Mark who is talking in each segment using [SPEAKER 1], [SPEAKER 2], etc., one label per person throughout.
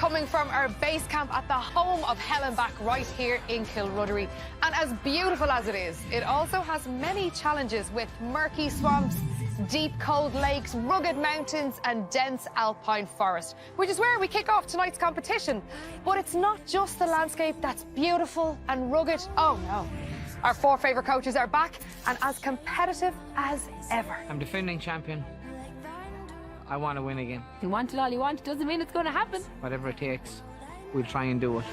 [SPEAKER 1] coming from our base camp at the home of Hell and Back right here in Kilruddery. And as beautiful as it is, it also has many challenges with murky swamps, deep cold lakes, rugged mountains and dense alpine forest, which is where we kick off tonight's competition. But it's not just the landscape that's beautiful and rugged. Oh no. Our four favourite coaches are back and as competitive as ever.
[SPEAKER 2] I'm defending champion. I want to win again.
[SPEAKER 3] You want it all you want, doesn't mean it's going to happen.
[SPEAKER 2] Whatever it takes, we'll try and do it.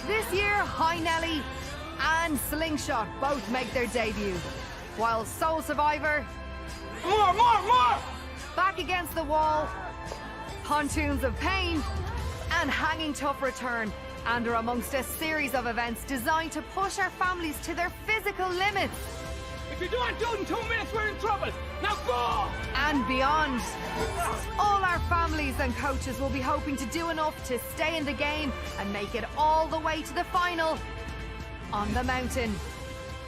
[SPEAKER 4] This year, High Nelly and Slingshot both make their debut, while Soul Survivor... More! Back against the wall, Pontoons of Pain and Hanging Tough return, and are amongst a series of events designed to push our families to their physical limits.
[SPEAKER 5] If you don't do it in 2 minutes, we're in trouble. Now go!
[SPEAKER 4] And beyond. All our families and coaches will be hoping to do enough to stay in the game and make it all the way to the final on the mountain.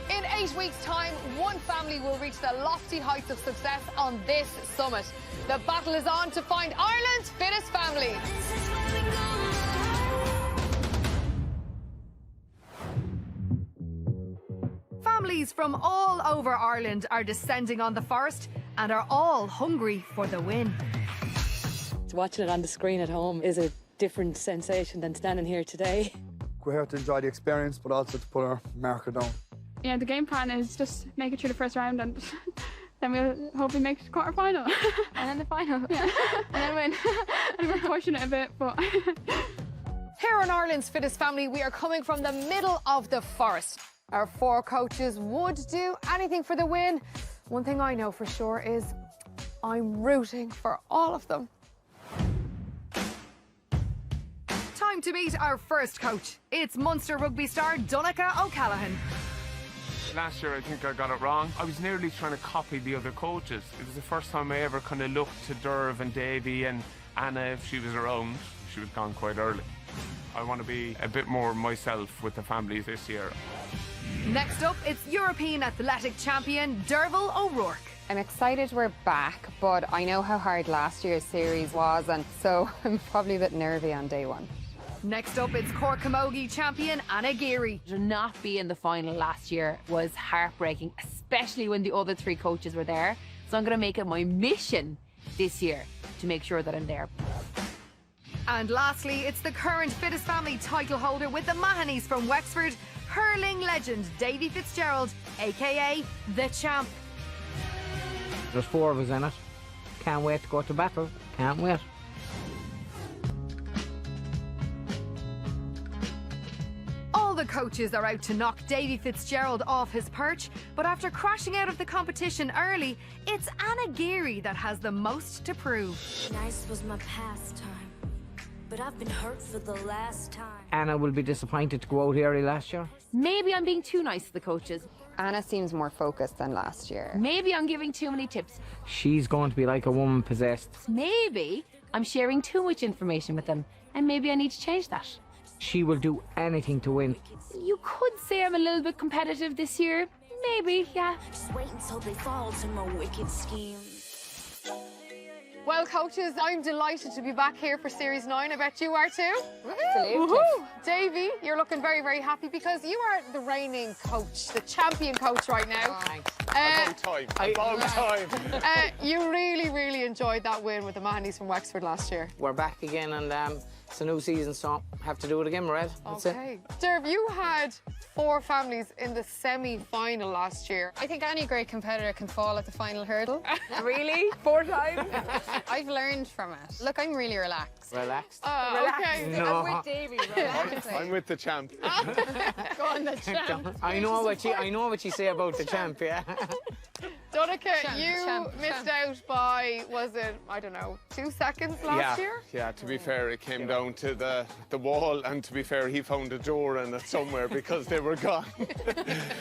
[SPEAKER 1] In 8 weeks' time, one family will reach the lofty heights of success on this summit. The battle is on to find Ireland's fittest family.
[SPEAKER 4] Families from all over Ireland are descending on the forest and are all hungry for the win.
[SPEAKER 6] Watching it on the screen at home is a different sensation than standing here today.
[SPEAKER 7] We're here to enjoy the experience, but also to put our marker down.
[SPEAKER 8] Yeah, the game plan is just make it through the first round and then we'll hopefully make the quarter-final.
[SPEAKER 3] And then the final.
[SPEAKER 8] Yeah, and then win. And we're pushing it a bit, but...
[SPEAKER 1] Here on Ireland's fittest family, we are coming from the middle of the forest. Our four coaches would do anything for the win. One thing I know for sure is I'm rooting for all of them.
[SPEAKER 4] Time to meet our first coach. It's Munster rugby star Donncha O'Callaghan.
[SPEAKER 9] Last year I think I got it wrong. I was nearly trying to copy the other coaches. It was the first time I ever kind of looked to Derv and Davy and Anna if she was around. She was gone quite early. I want to be a bit more myself with the families this year.
[SPEAKER 4] Next up, it's European athletic champion Derval O'Rourke.
[SPEAKER 10] I'm excited we're back, but I know how hard last year's series was, and so I'm probably a bit nervy on day one.
[SPEAKER 4] Next up, it's Cork Camogie champion Anna Geary.
[SPEAKER 3] To not be in the final last year was heartbreaking, especially when the other three coaches were there. So I'm going to make it my mission this year to make sure that I'm there.
[SPEAKER 4] And lastly, it's the current fittest family title holder with the Mahonys from Wexford, hurling legend Davy Fitzgerald, aka the Champ.
[SPEAKER 2] There's four of us in it. Can't wait to go to battle. Can't wait.
[SPEAKER 4] All the coaches are out to knock Davy Fitzgerald off his perch, but after crashing out of the competition early, it's Anna Geary that has the most to prove.
[SPEAKER 11] Nice was my pastime, but I've been hurt for the last time.
[SPEAKER 2] Anna will be disappointed to go out early last year.
[SPEAKER 3] Maybe I'm being too nice to the coaches.
[SPEAKER 10] Anna seems more focused than last year.
[SPEAKER 3] Maybe I'm giving too many tips.
[SPEAKER 2] She's going to be like a woman possessed.
[SPEAKER 3] Maybe I'm sharing too much information with them, and maybe I need to change that.
[SPEAKER 2] She will do anything to win.
[SPEAKER 3] You could say I'm a little bit competitive this year. Maybe, yeah.
[SPEAKER 11] Just wait until they fall to my wicked schemes.
[SPEAKER 1] Well, coaches, I'm delighted to be back here for Series 9. I bet you are too.
[SPEAKER 10] Absolutely.
[SPEAKER 1] Davy, you're looking very, very happy because you are the reigning coach, the champion coach right now.
[SPEAKER 9] About time.
[SPEAKER 1] You really, really enjoyed that win with the Mahonys from Wexford last year.
[SPEAKER 2] We're back again and it's a new season, so have to do it again, Red. That's
[SPEAKER 1] okay. Derv, you had four families in the semi-final last year.
[SPEAKER 10] I think any great competitor can fall at the final hurdle.
[SPEAKER 3] Really? 4 times?
[SPEAKER 10] I've learned from it. Look, I'm really relaxed.
[SPEAKER 2] Relaxed.
[SPEAKER 1] Okay.
[SPEAKER 2] No.
[SPEAKER 3] I'm with Davy, relax.
[SPEAKER 9] I'm with the champ.
[SPEAKER 1] Go on, the champ.
[SPEAKER 2] I know what you say about the champ, yeah.
[SPEAKER 1] Donncha, you missed out by, was it, I don't know, 2 seconds last year?
[SPEAKER 9] Yeah, to be fair, it came down to the wall, and to be fair, he found a door in it somewhere because they were gone.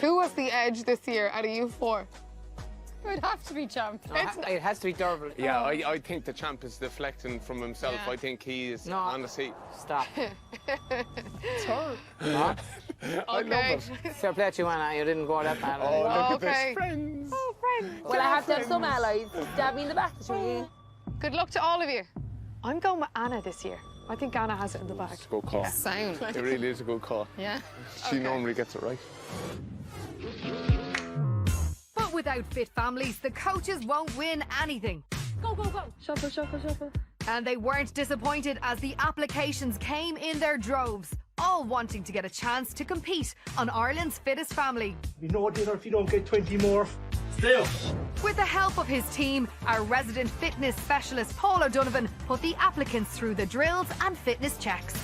[SPEAKER 1] Who was the edge this year out of you four?
[SPEAKER 10] It would have to be champ.
[SPEAKER 2] It has to be Derval.
[SPEAKER 9] Yeah, I think the champ is deflecting from himself.
[SPEAKER 10] Yeah.
[SPEAKER 9] I think he is on the seat.
[SPEAKER 2] Stop.
[SPEAKER 1] Huh?
[SPEAKER 9] I love it.
[SPEAKER 2] Fair play to you, Anna. You didn't go that bad.
[SPEAKER 9] Oh, look
[SPEAKER 1] Okay.
[SPEAKER 9] at this. Friends.
[SPEAKER 3] Oh, friend. Well, I have to have some allies. Stab me in the back.
[SPEAKER 1] Good luck to all of you. I'm going with Anna this year. I think Anna has it in the bag.
[SPEAKER 9] It's a good call.
[SPEAKER 10] Sound.
[SPEAKER 9] It really is a good call.
[SPEAKER 10] Yeah.
[SPEAKER 9] She normally gets it right.
[SPEAKER 4] But without fit families, the coaches won't win anything.
[SPEAKER 8] Go, go, go. Shuffle, shuffle, shuffle.
[SPEAKER 4] And they weren't disappointed as the applications came in their droves, all wanting to get a chance to compete on Ireland's Fittest Family.
[SPEAKER 5] You know dinner if you don't get 20 more. Stay up.
[SPEAKER 4] With the help of his team, our resident fitness specialist Paul O'Donovan put the applicants through the drills and fitness checks.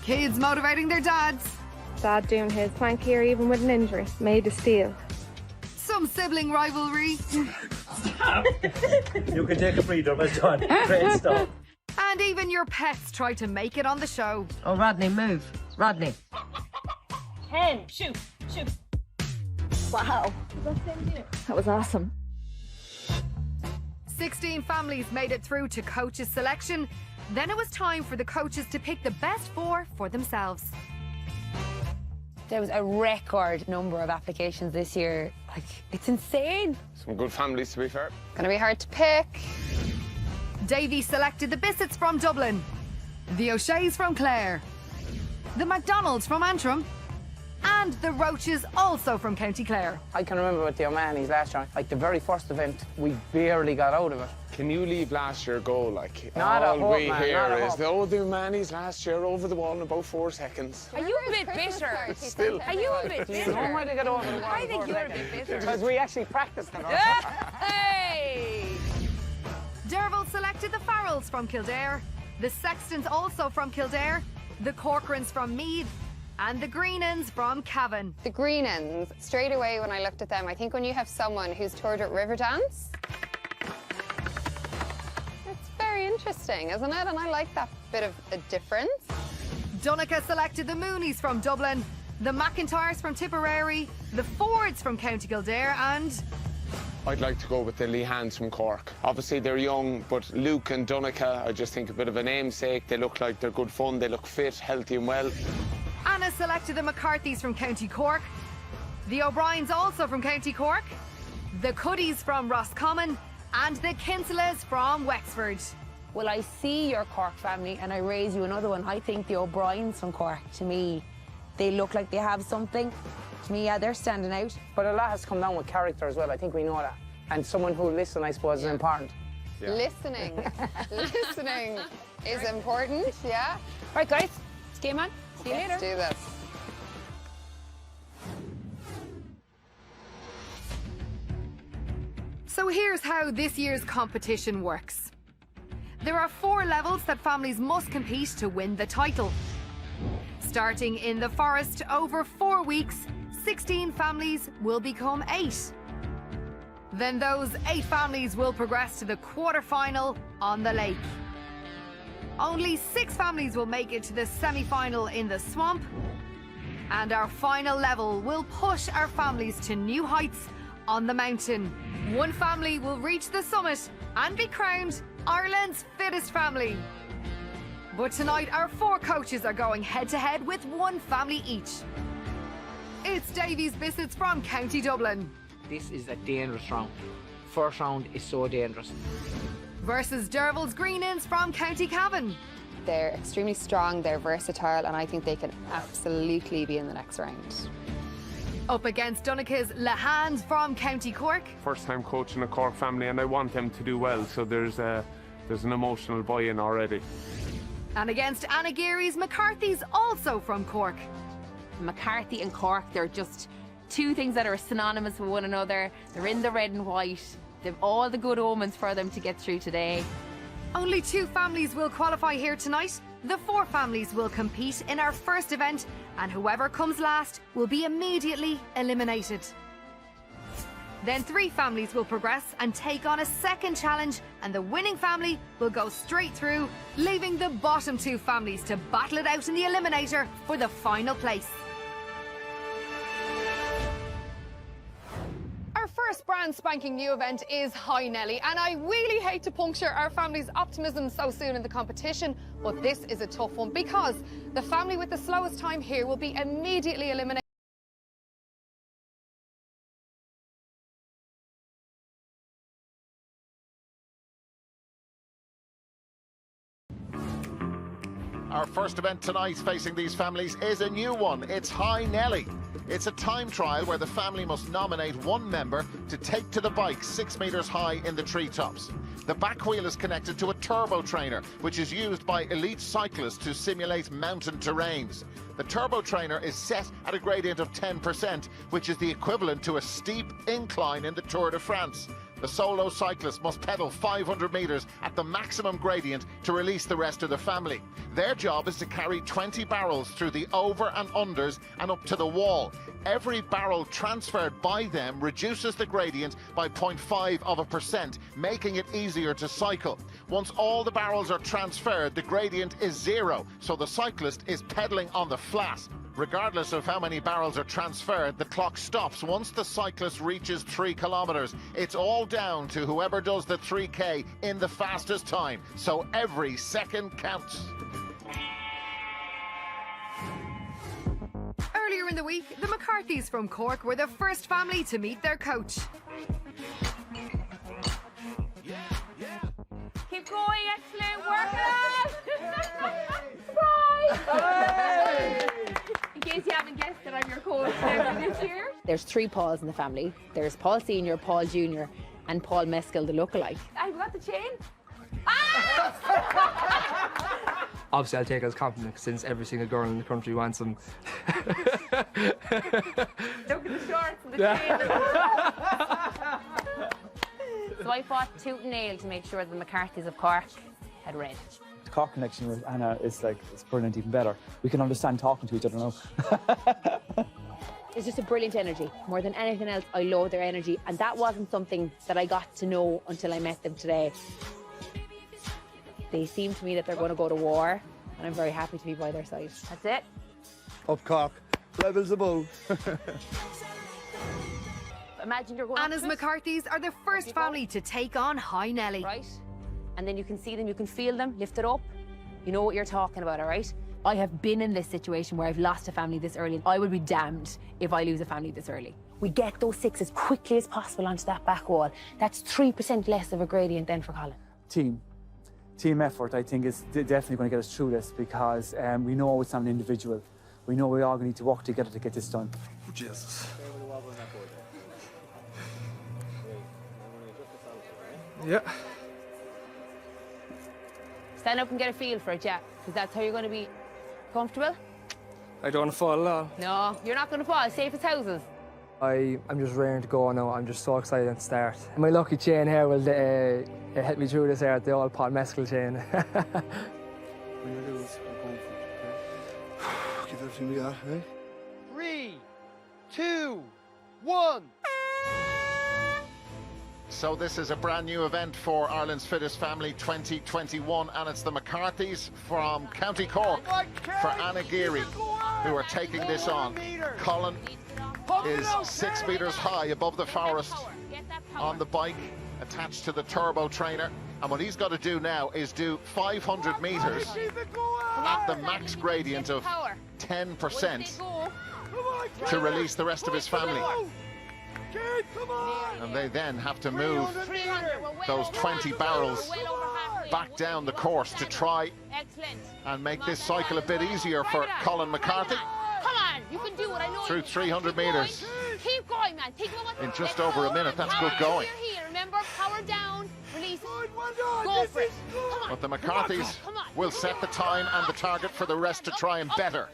[SPEAKER 4] Kids motivating their dads.
[SPEAKER 8] Dad doing his plank here even with an injury. Made of steel.
[SPEAKER 4] Some sibling rivalry.
[SPEAKER 5] You can take a breather, well done. Great stuff.
[SPEAKER 4] And even your pets try to make it on the show.
[SPEAKER 12] Oh, Rodney, move. Rodney.
[SPEAKER 8] 10. Shoot, shoot. Wow. That was awesome.
[SPEAKER 4] 16 families made it through to coaches selection. Then it was time for the coaches to pick the best 4 for themselves.
[SPEAKER 3] There was a record number of applications this year. Like, it's insane.
[SPEAKER 9] Some good families, to be fair.
[SPEAKER 10] Gonna be hard to pick.
[SPEAKER 4] Davy selected the Bissets from Dublin, the O'Sheas from Clare, the McDonalds from Antrim, and the Roaches also from County Clare.
[SPEAKER 2] I can remember with the O'Mahony's last year, like the very first event, we barely got out of it.
[SPEAKER 9] Can you leave last year go? Like,
[SPEAKER 2] Not a
[SPEAKER 9] all
[SPEAKER 2] hope,
[SPEAKER 9] we
[SPEAKER 2] man,
[SPEAKER 9] hear
[SPEAKER 2] not a
[SPEAKER 9] is,
[SPEAKER 2] hope.
[SPEAKER 9] oh, the O'Mahony's last year over the wall in about 4 seconds.
[SPEAKER 3] Are you a bit bitter?
[SPEAKER 9] Still.
[SPEAKER 3] Are you a bit bitter?
[SPEAKER 2] How am I to get over the wall?
[SPEAKER 3] I think you're a bit bitter.
[SPEAKER 2] Because we actually practiced it.
[SPEAKER 3] Hey!
[SPEAKER 4] Derval selected the Farrells from Kildare, the Sextons also from Kildare, the Corcorans from Meath, and the Greenans from Cavan.
[SPEAKER 10] The Greenans, straight away when I looked at them, I think when you have someone who's toured at Riverdance, it's very interesting, isn't it? And I like that bit of a difference.
[SPEAKER 4] Donica selected the Moonies from Dublin, the McIntyres from Tipperary, the Fords from County Kildare, and
[SPEAKER 9] I'd like to go with the Lehans from Cork. Obviously, they're young, but Luke and Donica, I just think a bit of a namesake. They look like they're good fun. They look fit, healthy and well.
[SPEAKER 4] Anna selected the McCarthys from County Cork, the O'Briens also from County Cork, the Cuddys from Roscommon, and the Kinselas from Wexford.
[SPEAKER 3] Well, I see your Cork family and I raise you another one. I think the O'Briens from Cork, to me, they look like they have something. To me, yeah, they're standing out.
[SPEAKER 2] But a lot has come down with character as well. I think we know that. And someone who listens, I suppose, is important.
[SPEAKER 9] Yeah.
[SPEAKER 10] Listening. Listening is important, yeah?
[SPEAKER 3] Right, guys, it's game on. See you later.
[SPEAKER 10] Let's do this.
[SPEAKER 4] So here's how this year's competition works. There are 4 levels that families must compete to win the title. Starting in the forest over 4 weeks, 16 families will become 8. Then those 8 families will progress to the quarter-final on the lake. Only 6 families will make it to the semi-final in the swamp. And our final level will push our families to new heights on the mountain. 1 family will reach the summit and be crowned Ireland's Fittest Family. But tonight, our 4 coaches are going head-to-head with 1 family each. It's Davy's Bissets from County Dublin
[SPEAKER 2] This is a dangerous round. First round is so dangerous.
[SPEAKER 4] versus Derval's Greenans from County Cavan.
[SPEAKER 10] They're extremely strong, they're versatile, and I think they can absolutely be in the next round.
[SPEAKER 4] Up against Donica's Lehans from County Cork.
[SPEAKER 9] First time coaching a Cork family, and I want them to do well, so there's an emotional buy-in already.
[SPEAKER 4] And against Anna Geary's McCarthy's also from Cork.
[SPEAKER 3] McCarthy and Cork, they're just 2 things that are synonymous with one another. They're in the red and white. They've all the good omens for them to get through today.
[SPEAKER 4] Only 2 families will qualify here tonight. The 4 families will compete in our first event, and whoever comes last will be immediately eliminated. Then 3 families will progress and take on a second challenge, and the winning family will go straight through, leaving the bottom 2 families to battle it out in the eliminator for the final place.
[SPEAKER 1] Our first brand spanking new event is Hi Nelly, and I really hate to puncture our family's optimism so soon in the competition, but this is a tough one because the family with the slowest time here will be immediately eliminated.
[SPEAKER 13] Our first event tonight facing these families is a new one. It's High Nelly. It's a time trial where the family must nominate one member to take to the bike 6 metres high in the treetops. The back wheel is connected to a turbo trainer, which is used by elite cyclists to simulate mountain terrains. The turbo trainer is set at a gradient of 10%, which is the equivalent to a steep incline in the Tour de France. The solo cyclist must pedal 500 metres at the maximum gradient to release the rest of the family. Their job is to carry 20 barrels through the over and unders and up to the wall. Every barrel transferred by them reduces the gradient by 0.5%, making it easier to cycle. Once all the barrels are transferred, the gradient is 0, so the cyclist is pedalling on the flat. Regardless of how many barrels are transferred, the clock stops once the cyclist reaches 3 kilometres. It's all down to whoever does the 3K in the fastest time, so every second counts.
[SPEAKER 4] Earlier in the week, the McCarthys from Cork were the first family to meet their coach.
[SPEAKER 3] Keep going, excellent, work it out! Surprise! In case you haven't guessed that I'm your coach this year. There's 3 Pauls in the family. There's Paul Senior, Paul Junior, and Paul Mescal, the lookalike. I've got the chain.
[SPEAKER 14] Obviously, I'll take it as a compliment since every single girl in the country wants them.
[SPEAKER 3] Look at the shorts and the chain. So I fought tooth and nail to make sure the McCarthys of Cork had red.
[SPEAKER 15] The Cork connection with Anna is like, it's brilliant, even better. We can understand talking to each other now.
[SPEAKER 3] It's just a brilliant energy. More than anything else, I love their energy. And that wasn't something that I got to know until I met them today. They seem to me that they're going to go to war, and I'm very happy to be by their side. That's it.
[SPEAKER 7] Up Cork, levels above.
[SPEAKER 3] Imagine you're going
[SPEAKER 4] Anna's McCarthys are the first family to take on High Nelly.
[SPEAKER 3] Right? And then you can see them, you can feel them, lift it up. You know what you're talking about, all right? I have been in this situation where I've lost a family this early, and I would be damned if I lose a family this early. We get those 6 as quickly as possible onto that back wall. That's 3% less of a gradient then for Colin.
[SPEAKER 15] Team effort, I think, is definitely going to get us through this because we know it's not an individual. We know we all need to work together to get this done.
[SPEAKER 7] Oh, Jesus. Yeah.
[SPEAKER 3] Stand up and get a feel for it, yeah, because that's how you're going to be comfortable.
[SPEAKER 14] I don't want to fall at all.
[SPEAKER 3] No, you're not going to fall. Safe as houses.
[SPEAKER 14] I'm just raring to go now. I'm just so excited to start. My lucky chain here will help me through this here, the old Paul Mescal chain.
[SPEAKER 7] Give everything we got, eh?
[SPEAKER 5] 3, 2, 1.
[SPEAKER 13] So this is a brand new event for Ireland's Fittest Family 2021, and it's the McCarthys from County Cork for Anna Geary who are taking this on. Colin is 6 metres high above the forest on the bike attached to the turbo trainer, and what he's got to do now is do 500 metres at the max gradient of 10% to release the rest of his family. And they then have to move those 20 barrels back down the course to try and make this cycle a bit easier for Colin McCarthy.
[SPEAKER 3] Come on, you can do it. I know.
[SPEAKER 13] Through 300 metres.
[SPEAKER 3] Keep going, man. Think about what
[SPEAKER 13] in just over a minute. That's good going.
[SPEAKER 3] Remember, power down, release. Go for it. Come on.
[SPEAKER 13] But the McCarthys will set the time and the target for the rest to try and better.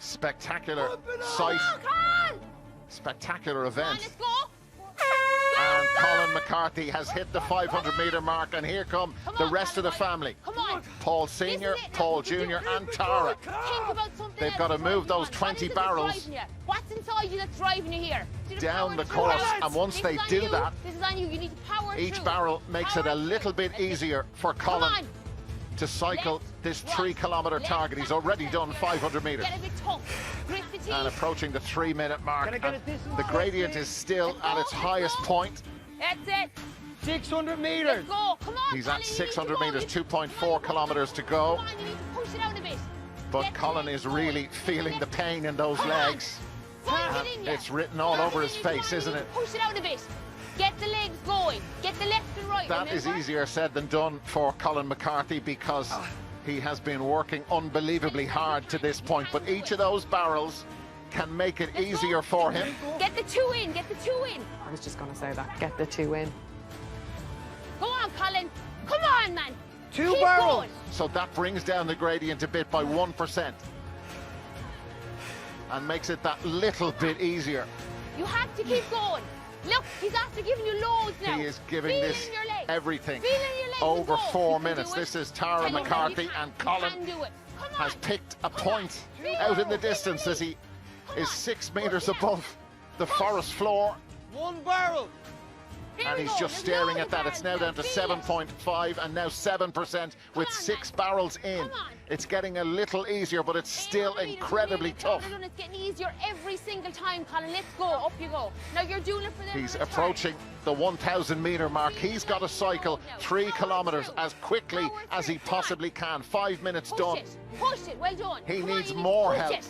[SPEAKER 13] Spectacular sight. Spectacular event. And Colin McCarthy has hit the 500-metre mark, and here come the rest of the family. Paul Senior, Paul Junior and Tara. They've got to move those 20 barrels
[SPEAKER 3] What's inside you that's driving you here?
[SPEAKER 13] down the course, and once they do that,
[SPEAKER 3] this is on you. You need to power
[SPEAKER 13] each
[SPEAKER 3] through.
[SPEAKER 13] barrel makes it a little bit easier for Colin to cycle this 3-kilometre target. He's already done 500 metres.
[SPEAKER 3] Get a bit tough. Grit the teeth.
[SPEAKER 13] And approaching the 3-minute mark. And the gradient is still at its highest point.
[SPEAKER 3] That's it.
[SPEAKER 5] 600 metres.
[SPEAKER 3] Let's go. Come on,
[SPEAKER 13] He's at
[SPEAKER 3] Colin,
[SPEAKER 13] 600 metres, 2.4 kilometres to go.
[SPEAKER 3] Come on, you need to push it out a bit.
[SPEAKER 13] But Colin is really feeling the pain in those legs. And it's written all over his face, isn't it?
[SPEAKER 3] Push it out a bit. Get the legs going. Get the left and right.
[SPEAKER 13] That is easier said than done for Colin McCarthy, because He has been working unbelievably hard to this point, but each of those barrels can make it easier for him.
[SPEAKER 3] Get the 2 in, get the 2 in.
[SPEAKER 6] I was just going to say that. Get the 2 in.
[SPEAKER 3] Go on, Colin. Come on, man.
[SPEAKER 2] Two
[SPEAKER 3] Keep
[SPEAKER 2] barrels.
[SPEAKER 3] going.
[SPEAKER 13] So that brings down the gradient a bit by 1% and makes it that little bit easier.
[SPEAKER 3] You have to keep going. Look, he's after giving you loads now.
[SPEAKER 13] He is giving
[SPEAKER 3] Feel it
[SPEAKER 13] this
[SPEAKER 3] in your legs.
[SPEAKER 13] everything.
[SPEAKER 3] Feel it in your legs.
[SPEAKER 13] Over
[SPEAKER 3] Go.
[SPEAKER 13] 4
[SPEAKER 3] You can
[SPEAKER 13] minutes.
[SPEAKER 3] do it.
[SPEAKER 13] This is Tara
[SPEAKER 3] Tell you,
[SPEAKER 13] McCarthy,
[SPEAKER 3] you can-
[SPEAKER 13] and
[SPEAKER 3] you
[SPEAKER 13] Colin
[SPEAKER 3] can do it. Come on.
[SPEAKER 13] has picked a point out in the distance as he is 6 meters above the forest floor.
[SPEAKER 5] 1 barrel.
[SPEAKER 3] Here
[SPEAKER 13] And
[SPEAKER 3] we
[SPEAKER 13] he's
[SPEAKER 3] go.
[SPEAKER 13] just
[SPEAKER 3] There's
[SPEAKER 13] staring
[SPEAKER 3] loads
[SPEAKER 13] at
[SPEAKER 3] of
[SPEAKER 13] that. It's now down
[SPEAKER 3] barrels
[SPEAKER 13] to
[SPEAKER 3] Feel it.
[SPEAKER 13] 7.5 and now 7% with 6 barrels in.
[SPEAKER 3] Come on.
[SPEAKER 13] It's getting a little easier, but it's still
[SPEAKER 3] 800 meters,
[SPEAKER 13] incredibly
[SPEAKER 3] really
[SPEAKER 13] tough.
[SPEAKER 3] tough. It's getting easier every single time, Colin. Let's go. Up you go. Now you're doing it for them.
[SPEAKER 13] He's
[SPEAKER 3] in return.
[SPEAKER 13] approaching the 1,000 metre mark. He's got to cycle 3 kilometres as quickly as he possibly can. 5 minutes
[SPEAKER 3] Push
[SPEAKER 13] done.
[SPEAKER 3] it. Push it. Well done.
[SPEAKER 13] He
[SPEAKER 3] Come on,
[SPEAKER 13] needs
[SPEAKER 3] you need
[SPEAKER 13] more
[SPEAKER 3] to push
[SPEAKER 13] help.
[SPEAKER 3] it.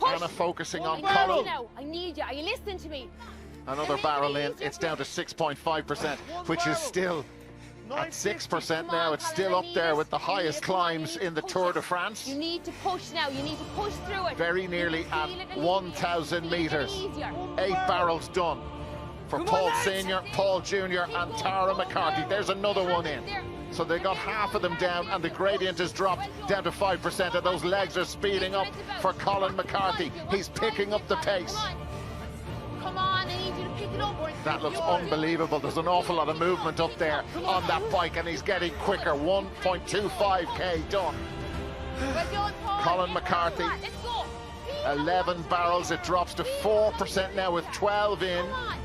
[SPEAKER 3] Push.
[SPEAKER 13] Anna focusing on
[SPEAKER 3] I need you
[SPEAKER 13] Colin.
[SPEAKER 3] now. I need you. Are you listening to me?
[SPEAKER 13] Another barrel in. It's down to 6.5%, which is still at 6% now. It's still up there with the highest climbs in the Tour de France.
[SPEAKER 3] You need to push now. You need to push through it.
[SPEAKER 13] Very nearly at
[SPEAKER 3] Feel it a little
[SPEAKER 13] 1,000
[SPEAKER 3] easier. Feel it a
[SPEAKER 13] metres.
[SPEAKER 3] little easier.
[SPEAKER 13] 8 barrels done for Paul Senior, Paul Junior and Tara McCarthy. There's another one in. So they got half of them down and the gradient has dropped down to 5% and those legs are speeding up for Colin McCarthy. He's picking up the pace.
[SPEAKER 3] Come on, I need you to pick it up.
[SPEAKER 13] That looks unbelievable. There's an awful lot of movement up there on that bike and he's getting quicker. 1.25k done.
[SPEAKER 3] Well done, Paul.
[SPEAKER 13] Colin
[SPEAKER 3] Yes,
[SPEAKER 13] McCarthy.
[SPEAKER 3] Let's go.
[SPEAKER 13] 11 barrels. It drops to 4% now with 12 in.
[SPEAKER 3] Come on.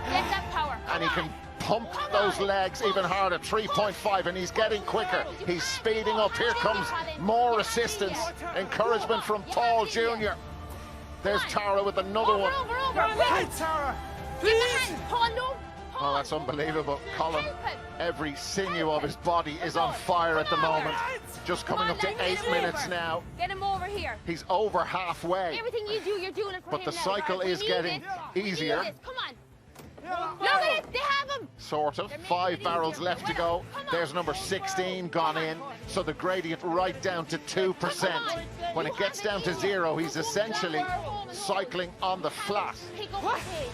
[SPEAKER 3] Get that power.
[SPEAKER 13] And he can pump those legs even harder. 3.5 and he's getting quicker. He's speeding up. Here comes more assistance. Encouragement from Paul Jr. There's Tara with another one.
[SPEAKER 3] Over.
[SPEAKER 5] Hey, Tara.
[SPEAKER 3] Give the hand. Paul, no.
[SPEAKER 13] Oh, that's unbelievable. Colin, every sinew of his body is on fire at the moment. Just coming up to 8 minutes now.
[SPEAKER 3] Get him over here.
[SPEAKER 13] He's over halfway.
[SPEAKER 3] Everything you do, you're doing it for
[SPEAKER 13] But
[SPEAKER 3] him
[SPEAKER 13] the
[SPEAKER 3] now.
[SPEAKER 13] cycle
[SPEAKER 3] We
[SPEAKER 13] is
[SPEAKER 3] need
[SPEAKER 13] getting
[SPEAKER 3] this. We need
[SPEAKER 13] easier.
[SPEAKER 3] this. Come on. Look at it. They have him.
[SPEAKER 13] Sort of. 5 barrels left to go. There's number 16 gone in. So the gradient right down to 2%. When it gets down to 0, he's essentially cycling on the flat.
[SPEAKER 3] Pick up the pace.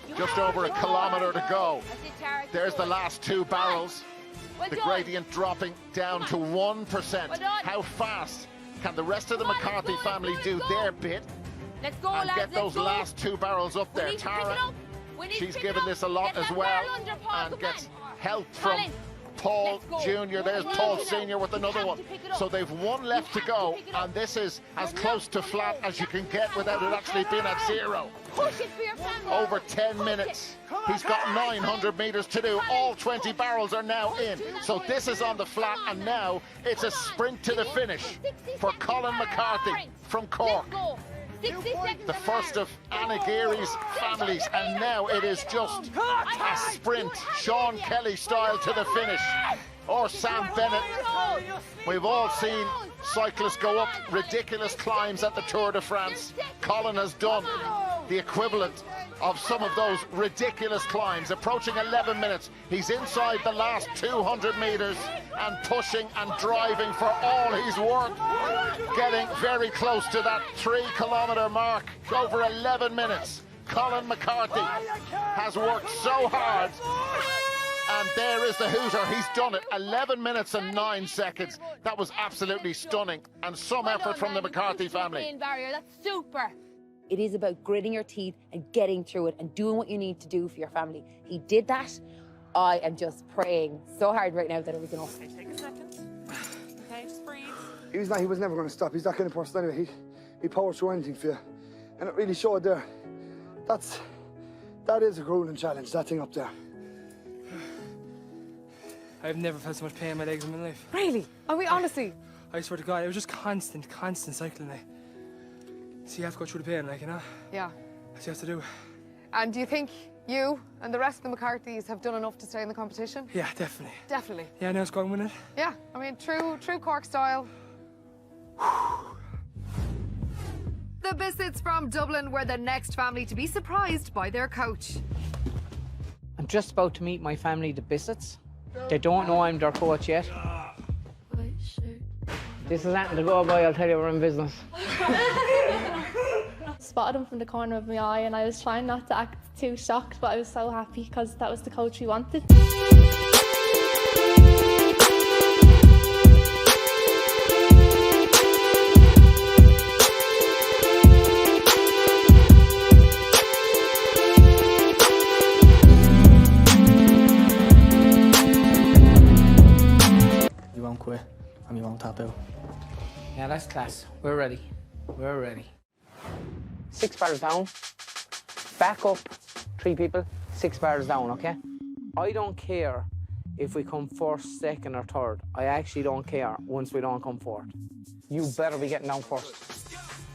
[SPEAKER 3] You
[SPEAKER 13] Just
[SPEAKER 3] have
[SPEAKER 13] over a kilometre to go.
[SPEAKER 3] That's it, Tara.
[SPEAKER 13] There's the last 2 barrels.
[SPEAKER 3] Well
[SPEAKER 13] The
[SPEAKER 3] done.
[SPEAKER 13] gradient dropping down to 1%.
[SPEAKER 3] Well done.
[SPEAKER 13] How fast can the rest of the McCarthy family do their bit
[SPEAKER 3] Let's go,
[SPEAKER 13] and
[SPEAKER 3] lads.
[SPEAKER 13] get
[SPEAKER 3] Let's
[SPEAKER 13] those
[SPEAKER 3] go.
[SPEAKER 13] last 2 barrels up
[SPEAKER 3] We
[SPEAKER 13] there?
[SPEAKER 3] need to pick
[SPEAKER 13] Tara,
[SPEAKER 3] it up. We need to
[SPEAKER 13] she's
[SPEAKER 3] pick it
[SPEAKER 13] given
[SPEAKER 3] up.
[SPEAKER 13] this a lot
[SPEAKER 3] Get
[SPEAKER 13] as
[SPEAKER 3] that
[SPEAKER 13] well
[SPEAKER 3] barrel under, Paul.
[SPEAKER 13] and
[SPEAKER 3] Come
[SPEAKER 13] gets
[SPEAKER 3] on.
[SPEAKER 13] help from
[SPEAKER 3] Colin.
[SPEAKER 13] Paul
[SPEAKER 3] Let's go.
[SPEAKER 13] Jr. There's
[SPEAKER 3] We're
[SPEAKER 13] Paul
[SPEAKER 3] moving
[SPEAKER 13] Senior
[SPEAKER 3] now.
[SPEAKER 13] with another
[SPEAKER 3] You have
[SPEAKER 13] one.
[SPEAKER 3] to pick it up.
[SPEAKER 13] So they've 1 left to
[SPEAKER 3] have
[SPEAKER 13] go,
[SPEAKER 3] to pick it up.
[SPEAKER 13] and this is as
[SPEAKER 3] You're
[SPEAKER 13] close
[SPEAKER 3] not
[SPEAKER 13] to
[SPEAKER 3] going
[SPEAKER 13] flat
[SPEAKER 3] over.
[SPEAKER 13] as you can get without it actually being at 0.
[SPEAKER 3] Push it for your family.
[SPEAKER 13] Over 10 minutes. He's got 900 metres to do. All 20 barrels are now in. So this is on the flat, and now it's a sprint to the finish for Colin McCarthy from Cork.
[SPEAKER 3] Let's go. 60 seconds.
[SPEAKER 13] The first of Anna Geary's families, and now it is just a sprint, Sean Kelly style to the finish. Or Sam Bennett. We've all seen cyclists go up ridiculous climbs at the Tour de France. Colin has done the equivalent of some of those ridiculous climbs, approaching 11 minutes. He's inside the last 200 metres and pushing and driving for all he's worth, getting very close to that 3-kilometre mark, over 11 minutes. Colin McCarthy has worked so hard. And there is the hooter. He's done it. 11 minutes and 9 seconds. That was absolutely stunning. And some effort from the McCarthy family.
[SPEAKER 3] Barrier. That's super. It is about gritting your teeth and getting through it and doing what you need to do for your family. He did that. I am just praying so hard right now that it was enough.
[SPEAKER 6] Okay, take a second. Okay, just breathe.
[SPEAKER 7] He was never going to stop. He's that kind of person anyway. He powers through anything for you. And it really showed there. That is a grueling challenge, that thing up there.
[SPEAKER 14] I've never felt so much pain in my legs in my life.
[SPEAKER 6] Really? I mean, honestly.
[SPEAKER 14] I swear to God, it was just constant cycling. So you have to go through the pain, like, you know?
[SPEAKER 1] Yeah.
[SPEAKER 14] That's what you have to do.
[SPEAKER 1] And do you think you and the rest of the McCarthys have done enough to stay in the competition?
[SPEAKER 14] Yeah, definitely.
[SPEAKER 1] Definitely.
[SPEAKER 14] Yeah, now it's going to win it.
[SPEAKER 1] Yeah, I mean, true Cork style.
[SPEAKER 4] The Bissetts from Dublin were the next family to be surprised by their coach.
[SPEAKER 2] I'm just about to meet my family, the Bissetts. They don't know I'm their coach yet. This is nothing to go by, I'll tell you, we're in business.
[SPEAKER 16] Spotted him from the corner of my eye and I was trying not to act too shocked, but I was so happy because that was the coach we wanted.
[SPEAKER 14] You won't quit and you won't tap out.
[SPEAKER 2] Yeah, that's class. We're ready. We're ready. 6 bars down. Back up 3 people. 6 bars down, okay? I don't care if we come first, second or third. I actually don't care once we don't come fourth. You better be getting down first.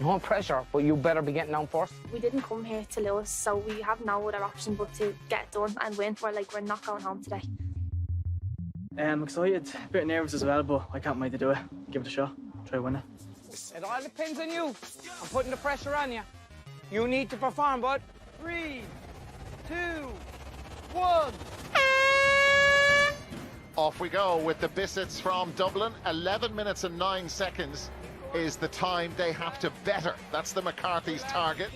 [SPEAKER 2] No pressure, but you better be getting down first.
[SPEAKER 16] We didn't come here to lose, so we have no other option but to get it done and win. We're not going home today.
[SPEAKER 14] I'm excited, a bit nervous as well, but I can't wait to do it. Give it a shot, try winning.
[SPEAKER 2] It all depends on you. I'm putting the pressure on you. You need to perform, bud.
[SPEAKER 5] 3, 2, 1.
[SPEAKER 13] Off we go with the Bissets from Dublin. 11 minutes and 9 seconds is the time they have to better. That's the McCarthy's target.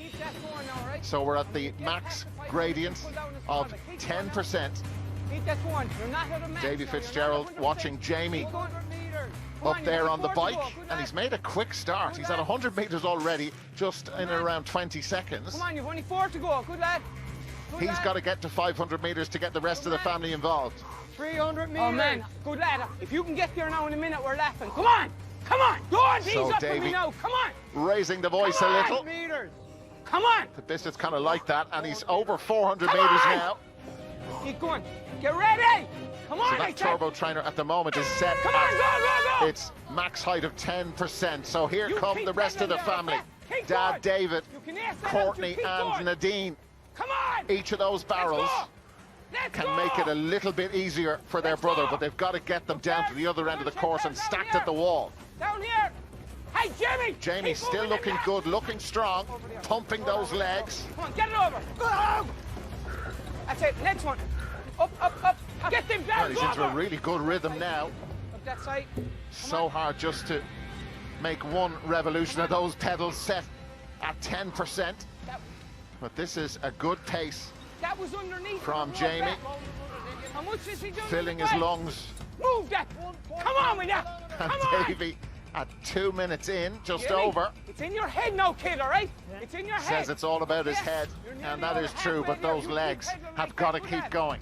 [SPEAKER 13] So we're at the max gradient of 10%. Davy Fitzgerald watching Jamie up there on the bike, and he's made a quick start. He's at 100 metres already, just in around 20 seconds.
[SPEAKER 5] Come on, you've only 4 to go. Good lad.
[SPEAKER 13] He's got to get to 500 metres to get the rest of the family involved.
[SPEAKER 5] 300 metres. Oh man, good lad. If you can get there now in a minute, we're laughing. Come on, come on. Go on, he's up with me now. Come on.
[SPEAKER 13] Raising the voice a little.
[SPEAKER 5] Meters. Come on.
[SPEAKER 13] The Bissets kind of like that, and he's over 400 metres now.
[SPEAKER 5] Keep going. Get ready. Come on.
[SPEAKER 13] So that turbo trainer at the moment is set.
[SPEAKER 5] Come on, go.
[SPEAKER 13] It's max height of 10%. So here come the rest of the family. Dad, David, Courtney and Nadine.
[SPEAKER 5] Come on.
[SPEAKER 13] Each of those barrels can make it a little bit easier for their brother, but they've got to get them down to the other end of the course and stacked at the wall.
[SPEAKER 5] Down here. Hey, Jimmy.
[SPEAKER 13] Jamie's still looking good, looking strong, pumping those legs.
[SPEAKER 5] Come on, get it over. Go. That's it. Next one. Up. Get them down.
[SPEAKER 13] Well, he's into a really good rhythm now.
[SPEAKER 5] Up that side.
[SPEAKER 13] So hard just to make one revolution of those pedals set at 10%. But this is a good pace
[SPEAKER 5] that was underneath
[SPEAKER 13] from Jamie.
[SPEAKER 5] How much is he doing?
[SPEAKER 13] Filling his lungs.
[SPEAKER 5] Move that. Come on with that.
[SPEAKER 13] And Davey at 2 minutes in, just
[SPEAKER 5] Jimmy,
[SPEAKER 13] over.
[SPEAKER 5] It's in your head now, kid, all right? It's in your head.
[SPEAKER 13] Says it's all about his head, and that is true, but those legs have got to keep going.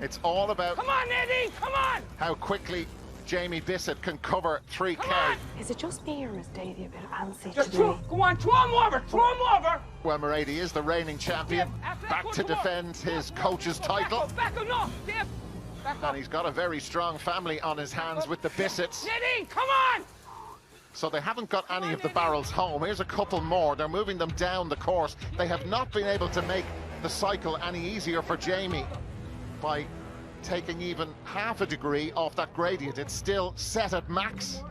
[SPEAKER 13] It's all about
[SPEAKER 5] come on, Eddie, come on!
[SPEAKER 13] How quickly Jamie Bissett can cover 3K.
[SPEAKER 6] Is it just me or is Davey a bit antsy
[SPEAKER 5] just
[SPEAKER 6] today?
[SPEAKER 5] Go on, throw him over!
[SPEAKER 13] Well, Murady is the reigning champion, back to defend his coach's title.
[SPEAKER 5] Back up, no!
[SPEAKER 13] And he's got a very strong family on his hands with the Bissets.
[SPEAKER 5] Eddie, come on!
[SPEAKER 13] So they haven't got any of the barrels home. Here's a couple more. They're moving them down the course. They have not been able to make the cycle any easier for Jamie by taking even half a degree off that gradient. It's still set at max.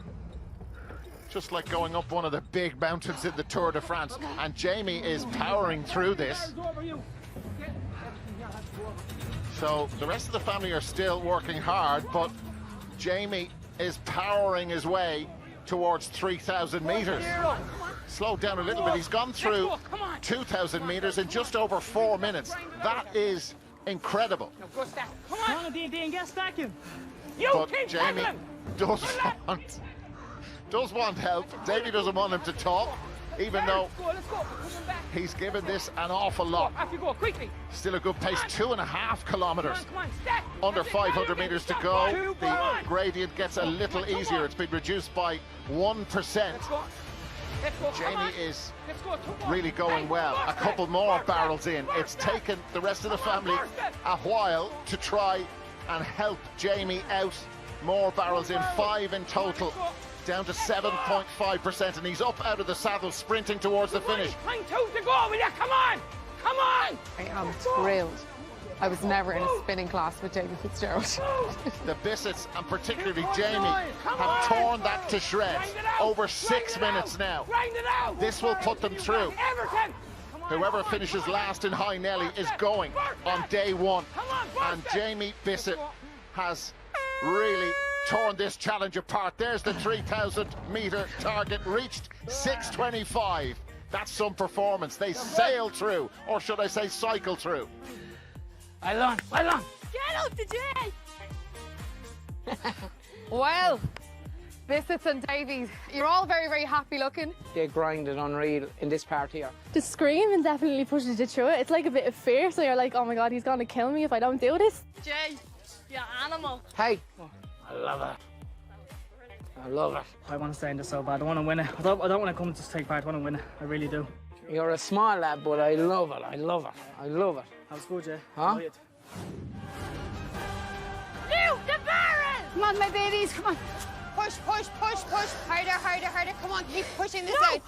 [SPEAKER 13] Just like going up one of the big mountains in the Tour de France. And Jamie is powering through this. So the rest of the family are still working hard, but Jamie is powering his way towards 3,000 metres. Slowed down a little bit. He's gone through 2,000 metres in just over 4 minutes. That is incredible.
[SPEAKER 5] Come on, Dean, get stacking.
[SPEAKER 13] But Jamie does want help. Davey doesn't want him to talk, even though he's given this an awful lot.
[SPEAKER 5] Off you go, quickly.
[SPEAKER 13] Still a good pace, 2.5 kilometres. Under 500 metres to go. The gradient gets a little easier. It's been reduced by 1%. Jamie is really going well. A couple more barrels in. It's taken the rest of the family a while to try and help Jamie out. More barrels in, 5 in total, down to 7.5%, and he's up out of the saddle, sprinting towards the finish.
[SPEAKER 5] 2 to go, will you? Come on! Come on!
[SPEAKER 10] I am thrilled. I was never in a spinning class with Davy Fitzgerald.
[SPEAKER 13] The Bissets, and particularly Jamie, have torn that to shreds. Over 6 minutes now. This will put them through. Whoever finishes last in High Nelly is going on day 1. And Jamie Bissett has really torn this challenge apart. There's the 3,000-metre target reached, 6:25. That's some performance. They sailed through, or should I say cycle through.
[SPEAKER 2] Well done, well done.
[SPEAKER 8] Get up the J!
[SPEAKER 1] Well, Biscuits and Davies, you're all very, very happy looking.
[SPEAKER 2] They grinded unreal in this part here.
[SPEAKER 16] The screaming definitely pushes you through it. It's like a bit of fear, so you're like, oh my God, he's gonna kill me if I don't do this.
[SPEAKER 8] Jay, you animal.
[SPEAKER 2] Hey, I love it. I love it.
[SPEAKER 17] I want to stay in this so bad. I want to win it. I don't want to come to take part. I want to win it. I really do.
[SPEAKER 2] You're a small lad, but I love it. I love it. I love it.
[SPEAKER 17] That was good, Jay.
[SPEAKER 2] Huh?
[SPEAKER 8] You, the barrel!
[SPEAKER 1] Come on, my babies, come on. Push, push, push, push. Harder, harder, harder. Come on, keep pushing this out.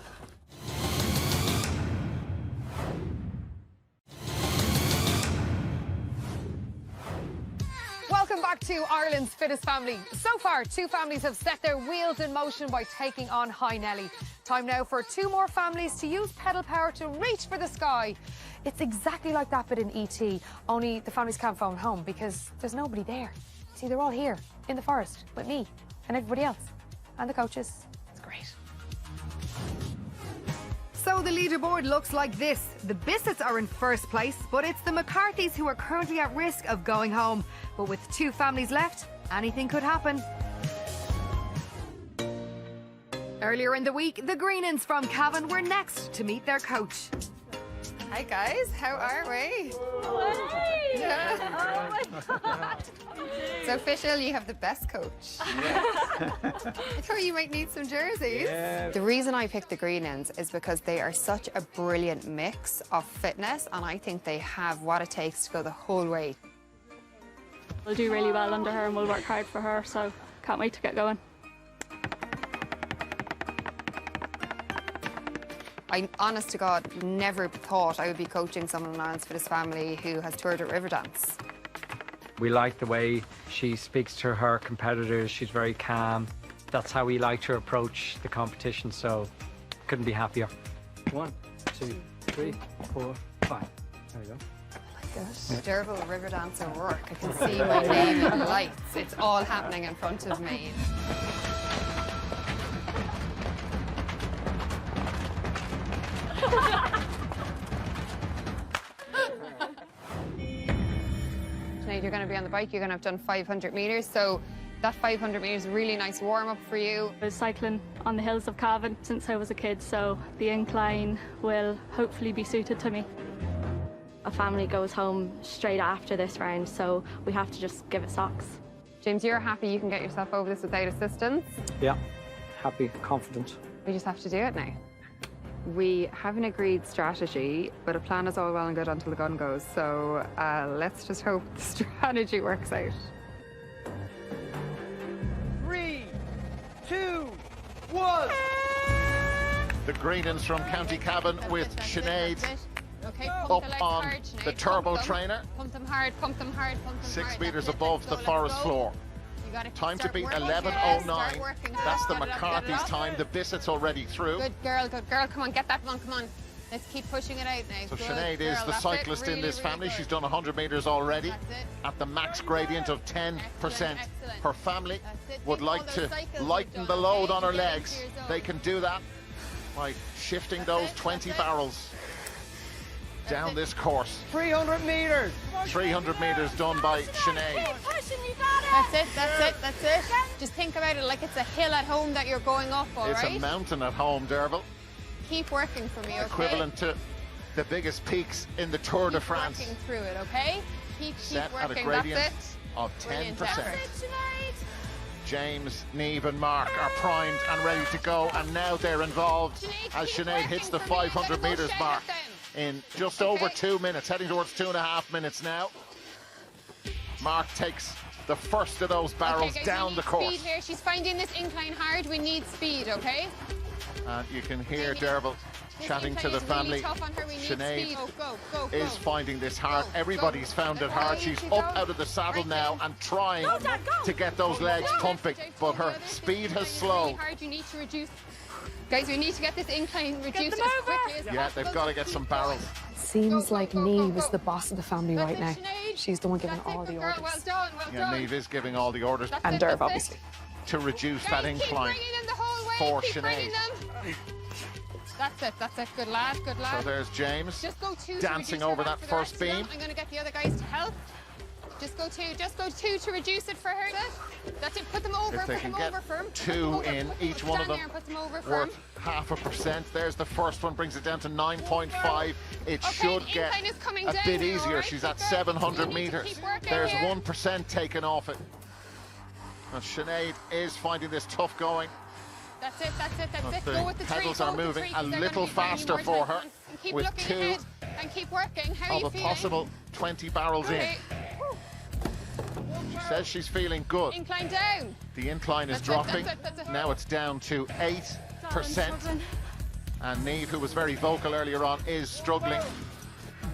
[SPEAKER 1] Welcome back to Ireland's Fittest Family. So far, 2 families have set their wheels in motion by taking on High Nelly. Time now for 2 more families to use pedal power to reach for the sky. It's exactly like that bit in E.T., only the families can't phone home because there's nobody there. See, they're all here in the forest with me and everybody else and the coaches. It's great.
[SPEAKER 4] So the leaderboard looks like this. The Biscuits are in first place, but it's the McCarthys who are currently at risk of going home. But with 2 families left, anything could happen. Earlier in the week, the Greenans from Cavan were next to meet their coach.
[SPEAKER 10] Hi guys, how are we? Yeah. Oh my God. It's official, you have the best coach. I thought you might need some jerseys.
[SPEAKER 2] Yeah.
[SPEAKER 10] The reason I picked the Greenans is because they are such a brilliant mix of fitness, and I think they have what it takes to go the whole way.
[SPEAKER 8] We'll do really well under her and we'll work hard for her, so can't wait to get going.
[SPEAKER 10] I, honest to God, never thought I would be coaching someone in Ireland's Fittest Family who has toured at Riverdance.
[SPEAKER 18] We like the way she speaks to her competitors. She's very calm. That's how we like to approach the competition, so couldn't be happier.
[SPEAKER 14] 1, 2, 3, 4, 5. There we go.
[SPEAKER 10] Derval Riverdance O'Rourke. I can see my name in lights. It's all happening in front of me. Sinead, you're going to be on the bike. You're going to have done 500 metres. So that 500 metres is a really nice warm-up for you.
[SPEAKER 8] I was cycling on the hills of Cavan since I was a kid, so the incline will hopefully be suited to me.
[SPEAKER 19] A family goes home straight after this round, so we have to just give it socks.
[SPEAKER 10] James, you're happy you can get yourself over this without assistance?
[SPEAKER 18] Yeah, happy, confident.
[SPEAKER 10] We just have to do it now. We have an agreed strategy, but a plan is all well and good until the gun goes. So let's just hope the strategy works out.
[SPEAKER 5] 3, 2, 1.
[SPEAKER 13] The Greenans from County Cavan with Sinead
[SPEAKER 10] Okay,
[SPEAKER 13] up on the turbo trainer.
[SPEAKER 10] Pump them hard, pump them hard, pump them
[SPEAKER 13] 6
[SPEAKER 10] hard.
[SPEAKER 13] metres
[SPEAKER 10] That's it,
[SPEAKER 13] above
[SPEAKER 10] let's
[SPEAKER 13] the
[SPEAKER 10] go,
[SPEAKER 13] forest
[SPEAKER 10] let's go.
[SPEAKER 13] floor.
[SPEAKER 10] You gotta
[SPEAKER 13] Time to
[SPEAKER 10] start
[SPEAKER 13] beat
[SPEAKER 10] working.
[SPEAKER 13] 11:09.
[SPEAKER 10] Start working.
[SPEAKER 13] That's the
[SPEAKER 10] Get it up, get it
[SPEAKER 13] McCarthy's
[SPEAKER 10] up.
[SPEAKER 13] time. The Biscuits already through.
[SPEAKER 10] Good girl, come on, get that one, come on. Let's keep pushing it out now.
[SPEAKER 13] So
[SPEAKER 10] Good
[SPEAKER 13] Sinead
[SPEAKER 10] girl,
[SPEAKER 13] is the
[SPEAKER 10] that's it.
[SPEAKER 13] cyclist in
[SPEAKER 10] Really,
[SPEAKER 13] this
[SPEAKER 10] really
[SPEAKER 13] family.
[SPEAKER 10] good.
[SPEAKER 13] She's done 100 metres already
[SPEAKER 10] That's it.
[SPEAKER 13] at the max gradient of 10%.
[SPEAKER 10] Excellent.
[SPEAKER 13] Her family
[SPEAKER 10] That's it.
[SPEAKER 13] would
[SPEAKER 10] Think
[SPEAKER 13] like
[SPEAKER 10] all
[SPEAKER 13] to
[SPEAKER 10] those cycles
[SPEAKER 13] lighten
[SPEAKER 10] you've
[SPEAKER 13] the
[SPEAKER 10] done,
[SPEAKER 13] load
[SPEAKER 10] okay,
[SPEAKER 13] on her
[SPEAKER 10] to get into
[SPEAKER 13] legs.
[SPEAKER 10] your zone.
[SPEAKER 13] They can do that by shifting those 20 barrels down this course.
[SPEAKER 5] 300 metres.
[SPEAKER 13] 300 metres done by Sinead.
[SPEAKER 10] Keep pushing, you got it. That's it, that's it, that's it. Just think about it like it's a hill at home that you're going up, all
[SPEAKER 13] It's
[SPEAKER 10] right?
[SPEAKER 13] a mountain at home, Derval.
[SPEAKER 10] Keep working for me, okay?
[SPEAKER 13] Equivalent to the biggest peaks in the Tour de
[SPEAKER 10] Keep
[SPEAKER 13] France.
[SPEAKER 10] working through it, okay? Keep
[SPEAKER 13] Set at a
[SPEAKER 10] working,
[SPEAKER 13] gradient
[SPEAKER 10] that's it.
[SPEAKER 13] of
[SPEAKER 10] Brilliant
[SPEAKER 13] 10%.
[SPEAKER 10] effort.
[SPEAKER 13] James, Niamh and Mark are primed and ready to go, and now they're involved as Sinead hits the 500 metres mark in just over 2 minutes, heading towards 2.5 minutes now. Mark takes the first of those barrels
[SPEAKER 10] Okay, guys,
[SPEAKER 13] down
[SPEAKER 10] we
[SPEAKER 13] the
[SPEAKER 10] need
[SPEAKER 13] course.
[SPEAKER 10] Speed here. She's finding this incline hard. We need speed, okay?
[SPEAKER 13] And you can hear Derval chatting to the family. Sinead is finding this hard. Everybody's found it hard. She's up out of the saddle now and trying to get those legs pumping, but her speed has slowed.
[SPEAKER 10] Hard. You need to reduce. Guys, we need to get this incline reduced as quickly as possible.
[SPEAKER 13] Yeah, they've got to get some barrels.
[SPEAKER 20] Seems like Niamh is the boss of the family right now. She's the one giving all the orders.
[SPEAKER 10] Well done, well
[SPEAKER 13] Yeah,
[SPEAKER 10] done.
[SPEAKER 13] Niamh is giving all the orders.
[SPEAKER 20] And Derv, obviously.
[SPEAKER 13] To reduce that incline for Sinead.
[SPEAKER 10] That's it, good lad, good lad.
[SPEAKER 13] So there's James
[SPEAKER 10] Just go two
[SPEAKER 13] dancing
[SPEAKER 10] to reduce
[SPEAKER 13] over
[SPEAKER 10] her
[SPEAKER 13] that
[SPEAKER 10] for the
[SPEAKER 13] first
[SPEAKER 10] rest of them.
[SPEAKER 13] beam.
[SPEAKER 10] I'm going to get the other guys to help. Just go two to reduce it for her. That's it, put them over,
[SPEAKER 13] If they
[SPEAKER 10] put
[SPEAKER 13] can
[SPEAKER 10] them
[SPEAKER 13] get
[SPEAKER 10] over firm.
[SPEAKER 13] two in, each one of them
[SPEAKER 10] Put them over firm.
[SPEAKER 13] worth 0.5%. There's the first one, brings it down to 9.5. It should get
[SPEAKER 10] incline is coming
[SPEAKER 13] a
[SPEAKER 10] down
[SPEAKER 13] bit
[SPEAKER 10] now,
[SPEAKER 13] easier.
[SPEAKER 10] alright?
[SPEAKER 13] She's at
[SPEAKER 10] Keep
[SPEAKER 13] 700
[SPEAKER 10] working. You need to
[SPEAKER 13] metres.
[SPEAKER 10] keep working
[SPEAKER 13] There's
[SPEAKER 10] here.
[SPEAKER 13] 1% taken off it. And Sinead is finding this tough going.
[SPEAKER 10] That's it.
[SPEAKER 13] The
[SPEAKER 10] Go with the
[SPEAKER 13] pedals
[SPEAKER 10] tree,
[SPEAKER 13] are
[SPEAKER 10] go with the
[SPEAKER 13] moving
[SPEAKER 10] tree,
[SPEAKER 13] a
[SPEAKER 10] 'cause they're
[SPEAKER 13] little
[SPEAKER 10] gonna be giving you
[SPEAKER 13] faster
[SPEAKER 10] more
[SPEAKER 13] for
[SPEAKER 10] time.
[SPEAKER 13] her
[SPEAKER 10] And keep
[SPEAKER 13] with
[SPEAKER 10] looking
[SPEAKER 13] 2
[SPEAKER 10] ahead and keep working. How are you
[SPEAKER 13] of a
[SPEAKER 10] feeling?
[SPEAKER 13] possible 20 barrels
[SPEAKER 10] Okay.
[SPEAKER 13] in. She says she's feeling good.
[SPEAKER 10] Incline down.
[SPEAKER 13] The incline is
[SPEAKER 10] That's it,
[SPEAKER 13] dropping.
[SPEAKER 10] that's it.
[SPEAKER 13] Now it's down to 8%. And Niamh, who was very vocal earlier on, is struggling.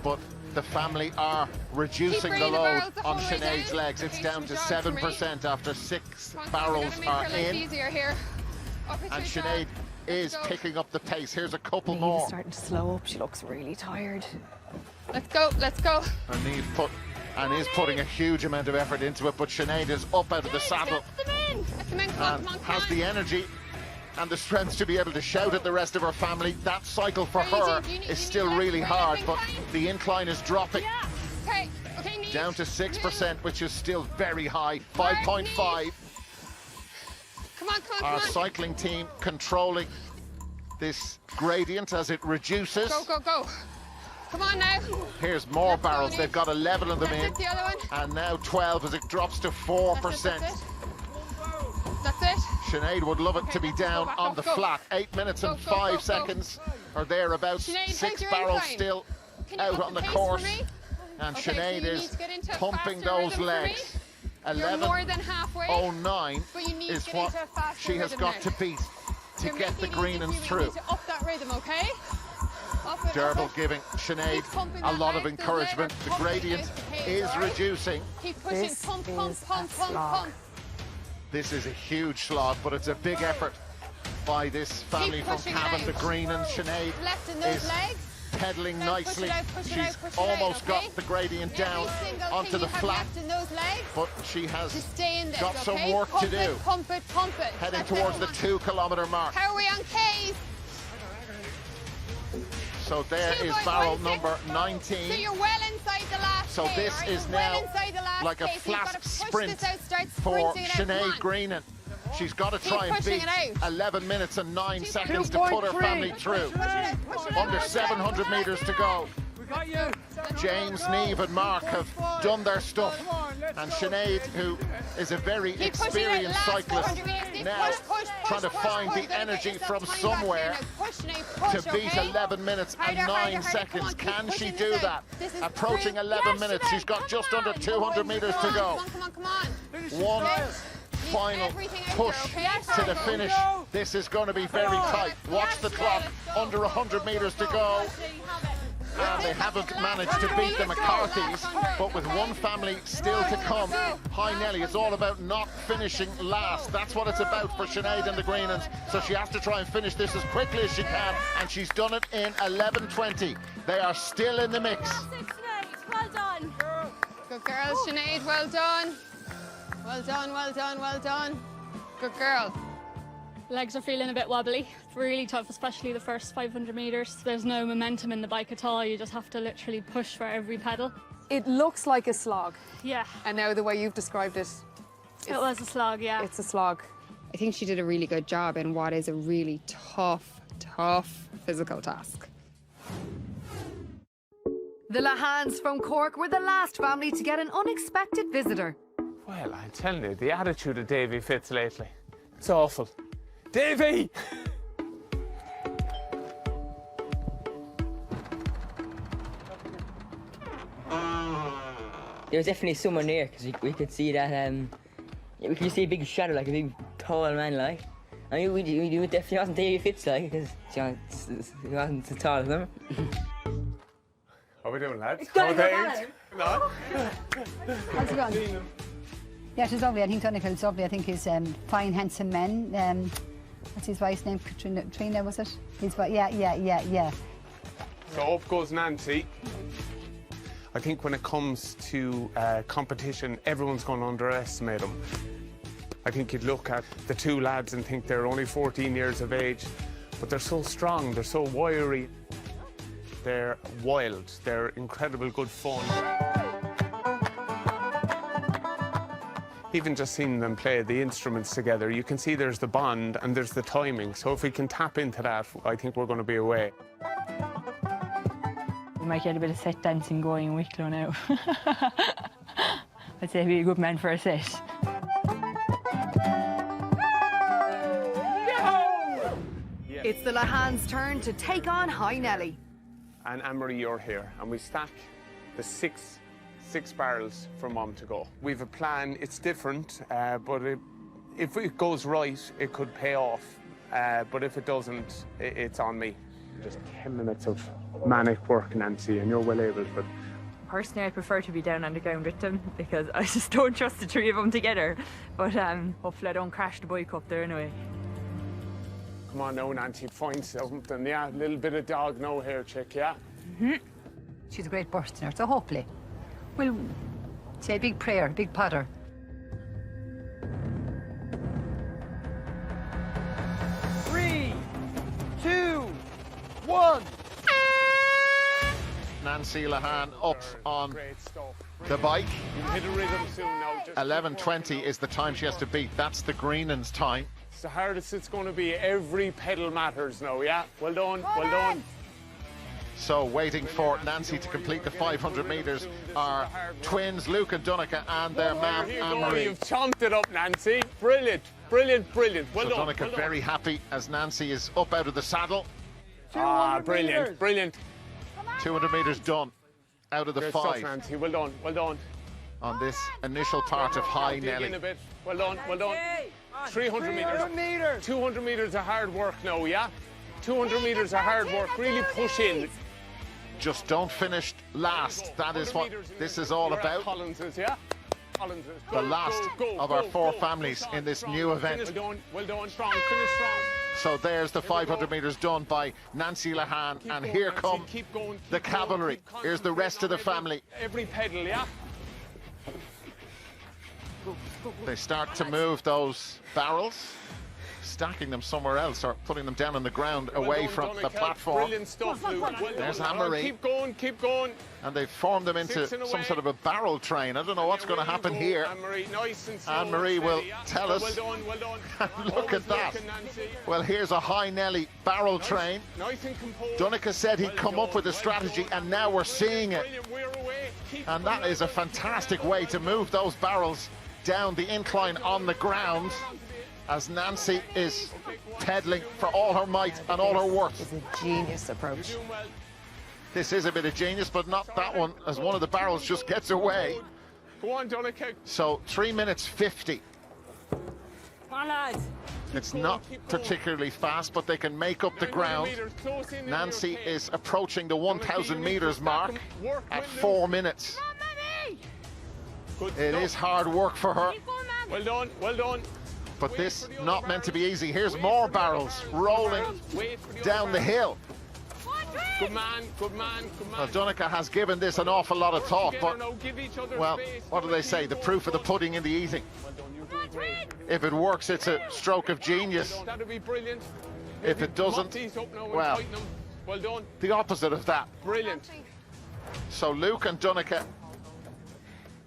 [SPEAKER 13] But the family are reducing the
[SPEAKER 10] bringing the
[SPEAKER 13] load
[SPEAKER 10] barrels the
[SPEAKER 13] on
[SPEAKER 10] whole way
[SPEAKER 13] Sinead's
[SPEAKER 10] down.
[SPEAKER 13] legs. It's
[SPEAKER 10] Okay,
[SPEAKER 13] down to
[SPEAKER 10] some jog for me.
[SPEAKER 13] 7% after 6
[SPEAKER 10] Come on,
[SPEAKER 13] barrels
[SPEAKER 10] we gotta make
[SPEAKER 13] are
[SPEAKER 10] her life
[SPEAKER 13] in.
[SPEAKER 10] easier here. Up it
[SPEAKER 13] And
[SPEAKER 10] to
[SPEAKER 13] Sinead
[SPEAKER 10] jog.
[SPEAKER 13] is
[SPEAKER 10] Let's go.
[SPEAKER 13] picking up the pace. Here's a couple
[SPEAKER 20] Niamh
[SPEAKER 13] more.
[SPEAKER 20] is starting to slow up. She looks really tired.
[SPEAKER 10] Let's go.
[SPEAKER 13] And Niamh is putting a huge amount of effort into it, but Sinead is up out of the saddle
[SPEAKER 10] Get them in, come
[SPEAKER 13] and
[SPEAKER 10] on.
[SPEAKER 13] has the energy and the strength to be able to shout at the rest of her family. That cycle for her is still really hard, but the incline is dropping
[SPEAKER 10] Okay, Niamh.
[SPEAKER 13] down to 6%, which is still very high. 5.5.
[SPEAKER 10] Come on.
[SPEAKER 13] Our cycling team controlling this gradient as it reduces.
[SPEAKER 10] Go. Come on now.
[SPEAKER 13] Here's more barrels. They've got 11 of them
[SPEAKER 10] That's
[SPEAKER 13] in.
[SPEAKER 10] it, the other one.
[SPEAKER 13] And now 12 as it drops to 4%.
[SPEAKER 10] That's it.
[SPEAKER 13] Sinead would love it to be
[SPEAKER 10] let's go
[SPEAKER 13] down
[SPEAKER 10] back
[SPEAKER 13] on
[SPEAKER 10] up,
[SPEAKER 13] the
[SPEAKER 10] go.
[SPEAKER 13] flat. 8 minutes and
[SPEAKER 10] Go,
[SPEAKER 13] 5
[SPEAKER 10] go.
[SPEAKER 13] seconds or thereabouts.
[SPEAKER 10] Sinead,
[SPEAKER 13] 6
[SPEAKER 10] how's your
[SPEAKER 13] barrels
[SPEAKER 10] incline?
[SPEAKER 13] still
[SPEAKER 10] Can you
[SPEAKER 13] out
[SPEAKER 10] up
[SPEAKER 13] on
[SPEAKER 10] the
[SPEAKER 13] the
[SPEAKER 10] pace
[SPEAKER 13] course.
[SPEAKER 10] for me?
[SPEAKER 13] And
[SPEAKER 10] Okay, so
[SPEAKER 13] Sinead
[SPEAKER 10] you
[SPEAKER 13] is
[SPEAKER 10] need to get into a
[SPEAKER 13] pumping
[SPEAKER 10] faster
[SPEAKER 13] those
[SPEAKER 10] rhythm for me.
[SPEAKER 13] legs.
[SPEAKER 10] You're more than halfway.
[SPEAKER 13] 11.09
[SPEAKER 10] But you need
[SPEAKER 13] is
[SPEAKER 10] to get
[SPEAKER 13] what
[SPEAKER 10] into a faster
[SPEAKER 13] she has
[SPEAKER 10] rhythm
[SPEAKER 13] got
[SPEAKER 10] now.
[SPEAKER 13] to beat to
[SPEAKER 10] You're
[SPEAKER 13] get the
[SPEAKER 10] making it
[SPEAKER 13] green
[SPEAKER 10] easy
[SPEAKER 13] and
[SPEAKER 10] for you. You
[SPEAKER 13] through.
[SPEAKER 10] need to up that rhythm, okay? Up it,
[SPEAKER 13] Derbil
[SPEAKER 10] up it.
[SPEAKER 13] giving Sinead
[SPEAKER 10] Keep pumping
[SPEAKER 13] a
[SPEAKER 10] that
[SPEAKER 13] lot of
[SPEAKER 10] out, those
[SPEAKER 13] encouragement.
[SPEAKER 10] legs
[SPEAKER 13] The
[SPEAKER 10] pumping
[SPEAKER 13] gradient
[SPEAKER 10] out the pace,
[SPEAKER 13] is
[SPEAKER 10] all right?
[SPEAKER 13] reducing.
[SPEAKER 10] Keep pushing,
[SPEAKER 20] This
[SPEAKER 10] pump.
[SPEAKER 20] is a slog.
[SPEAKER 13] This is a huge slog, but it's a big effort by this family from
[SPEAKER 10] pushing it
[SPEAKER 13] Cavan.
[SPEAKER 10] out.
[SPEAKER 13] The green and Sinead
[SPEAKER 10] Left in those
[SPEAKER 13] is
[SPEAKER 10] legs.
[SPEAKER 13] pedaling
[SPEAKER 10] Now push it
[SPEAKER 13] nicely.
[SPEAKER 10] out, push it
[SPEAKER 13] She's
[SPEAKER 10] out, push it out,
[SPEAKER 13] almost
[SPEAKER 10] okay?
[SPEAKER 13] got the gradient down
[SPEAKER 10] Every single
[SPEAKER 13] onto
[SPEAKER 10] thing
[SPEAKER 13] the
[SPEAKER 10] you have
[SPEAKER 13] flat,
[SPEAKER 10] left in those legs.
[SPEAKER 13] but she has
[SPEAKER 10] Just stay in this,
[SPEAKER 13] got some
[SPEAKER 10] okay?
[SPEAKER 13] work
[SPEAKER 10] Pump
[SPEAKER 13] to
[SPEAKER 10] it,
[SPEAKER 13] do.
[SPEAKER 10] Pump it.
[SPEAKER 13] Heading
[SPEAKER 10] That's it,
[SPEAKER 13] towards the
[SPEAKER 10] come on.
[SPEAKER 13] 2 kilometre mark.
[SPEAKER 10] How are we on K's?
[SPEAKER 13] So there is barrel number 19.
[SPEAKER 10] So you're well inside the last
[SPEAKER 13] So
[SPEAKER 10] K,
[SPEAKER 13] this
[SPEAKER 10] all right?
[SPEAKER 13] is
[SPEAKER 10] You're
[SPEAKER 13] now
[SPEAKER 10] well inside the last
[SPEAKER 13] like a
[SPEAKER 10] K, so you've
[SPEAKER 13] flat
[SPEAKER 10] gotta push
[SPEAKER 13] sprint
[SPEAKER 10] this out, start
[SPEAKER 13] for
[SPEAKER 10] sprinting it out. Come
[SPEAKER 13] Sinead
[SPEAKER 10] on.
[SPEAKER 13] Greenan. She's got to
[SPEAKER 10] Keep
[SPEAKER 13] try and
[SPEAKER 10] pushing
[SPEAKER 13] beat
[SPEAKER 10] it out.
[SPEAKER 13] 11 minutes and 9 seconds to put her family through. Under 700 metres to go. James, Niamh and Mark have done their stuff. And Sinead, who is a very experienced cyclist, now trying to find the energy from somewhere to beat 11 minutes and 9 seconds. Can she do that? Approaching 11 minutes, she's got just under 200 metres to go.
[SPEAKER 10] Come on.
[SPEAKER 13] One final push to the finish. This is going to be very tight. Watch the clock, under 100 metres to go. And they haven't managed to beat the McCarthys, but with one family still to come. Hi Nelly, it's all about not finishing last. That's what it's about for Sinead and the Greenans. So she has to try and finish this as quickly as she can, and she's done it in 11:20. They are still in the mix.
[SPEAKER 10] Well done. Good girl, Sinead. Well done. Well done. Good girl.
[SPEAKER 8] Legs are feeling a bit wobbly. It's really tough, especially the first 500 metres. There's no momentum in the bike at all. You just have to literally push for every pedal.
[SPEAKER 20] It looks like a slog.
[SPEAKER 8] Yeah.
[SPEAKER 20] And now the way you've described it,
[SPEAKER 8] It was a slog, yeah.
[SPEAKER 20] it's a slog.
[SPEAKER 10] I think she did a really good job in what is a really tough physical task.
[SPEAKER 4] The Lahans from Cork were the last family to get an unexpected visitor.
[SPEAKER 9] Well, I'm telling you, the attitude of Davy Fitz lately, it's awful. Davy!
[SPEAKER 21] There was definitely someone near because we could see that we could see a big shadow, like a big tall man, like. I mean, we definitely wasn't Davy Fitz, like, because he wasn't so tall as them.
[SPEAKER 9] How are we doing, lads?
[SPEAKER 22] How are
[SPEAKER 9] things? No?
[SPEAKER 22] How's it going? Yeah, she's lovely. I think Donegal is lovely. I think he's fine, handsome men.
[SPEAKER 11] What's his wife's name? Trina, was it? His wife, yeah.
[SPEAKER 9] So up goes Nancy. I think when it comes to competition, everyone's going to underestimate them. I think you'd look at the two lads and think they're only 14 years of age, but they're so strong, they're so wiry, they're wild, they're incredible good fun. Even just seeing them play the instruments together, you can see there's the bond and there's the timing. So if we can tap into that, I think we're going to be away.
[SPEAKER 22] We might get a bit of set dancing going in Wicklow now. I'd say he'd be a good man for a set.
[SPEAKER 4] It's the Lahans' turn to take on High Nelly.
[SPEAKER 9] And Anne-Marie, you're here, and we stack the six barrels for Mum to go. We've a plan, it's different, but if it goes right, it could pay off. But if it doesn't, it's on me. Just 10 minutes of manic work, Nancy, and you're well able to.
[SPEAKER 22] Personally, I prefer to be down on the ground with them because I just don't trust the three of them together. But hopefully I don't crash the bike up there anyway.
[SPEAKER 9] Come on now, Nancy, find something, yeah? A little bit of dog now here, chick, yeah?
[SPEAKER 11] She's a great burster, so hopefully we'll say a big prayer, big patter.
[SPEAKER 5] Three, 2, 1.
[SPEAKER 13] Nancy Lahan up on the bike.
[SPEAKER 9] Hit a rhythm soon now.
[SPEAKER 13] 11:20 is the time she has to beat. That's the Greenan's time.
[SPEAKER 9] It's the hardest it's going to be. Every pedal matters now, yeah? Well done, well done.
[SPEAKER 13] So waiting for Nancy to complete the 500 metres are twins Luke and Donica and their mum Anne-Marie.
[SPEAKER 9] You've chomped it up, Nancy. Brilliant, brilliant, brilliant. Well done.
[SPEAKER 13] Donica very happy as Nancy is up out of the saddle.
[SPEAKER 9] Brilliant, brilliant.
[SPEAKER 13] 200 metres done out of the
[SPEAKER 9] Great
[SPEAKER 13] 5.
[SPEAKER 9] stuff, Nancy. Well done, well done.
[SPEAKER 13] On this initial part of High
[SPEAKER 9] Dig
[SPEAKER 13] Nelly.
[SPEAKER 9] in a bit. Well done, well done. 300 metres. 200 metres of hard work now, yeah? 200 metres of hard work. Really push in.
[SPEAKER 13] Just don't finish last. That is what this is all about.
[SPEAKER 9] Collins's, yeah? Collins's.
[SPEAKER 13] The last of our 4 families in this new event.
[SPEAKER 9] Well done, strong, finish strong.
[SPEAKER 13] So there's the 500 metres done by Nancy Lahan, and here come the cavalry. Here's the rest of the family.
[SPEAKER 9] Every pedal, yeah?
[SPEAKER 13] They start to move those barrels, stacking them somewhere else or putting them down on the ground away from the platform.
[SPEAKER 9] Brilliant stuff, Luke.
[SPEAKER 13] There's Anne-Marie.
[SPEAKER 9] Keep going, keep going.
[SPEAKER 13] And they've formed them into some sort of a barrel train. I don't know what's going to happen here.
[SPEAKER 9] Anne-Marie, nice and slow.
[SPEAKER 13] Anne-Marie will tell us.
[SPEAKER 9] Well done, well done.
[SPEAKER 13] Look at that. Well, here's a High Nelly barrel train.
[SPEAKER 9] Nice and composed.
[SPEAKER 13] Donica said he'd come up with a strategy, and now we're seeing it. And that is a fantastic way to move those barrels down the incline on the ground as Nancy is pedaling for all her might and all her worth.
[SPEAKER 11] It's a genius approach.
[SPEAKER 13] This is a bit of genius, but not that one, as one of the barrels just gets away.
[SPEAKER 9] Go on, Donica.
[SPEAKER 13] So 3 minutes 50.
[SPEAKER 22] Come on, lads.
[SPEAKER 13] It's not particularly fast, but they can make up the ground. Nancy is approaching the 1,000 metres mark at 4 minutes. It is hard work for her.
[SPEAKER 9] Well done, well done.
[SPEAKER 13] But this not meant to be easy. Here's more barrels rolling down the hill.
[SPEAKER 9] Good man, good man, good man.
[SPEAKER 13] Well, Donica has given this an awful lot of thought, but, well, what do they say? The proof of the pudding in the eating. If it works, it's a stroke of genius.
[SPEAKER 9] That'd be brilliant.
[SPEAKER 13] If it doesn't, well,
[SPEAKER 9] well done.
[SPEAKER 13] The opposite of that.
[SPEAKER 9] Brilliant.
[SPEAKER 13] So Luke and Donica,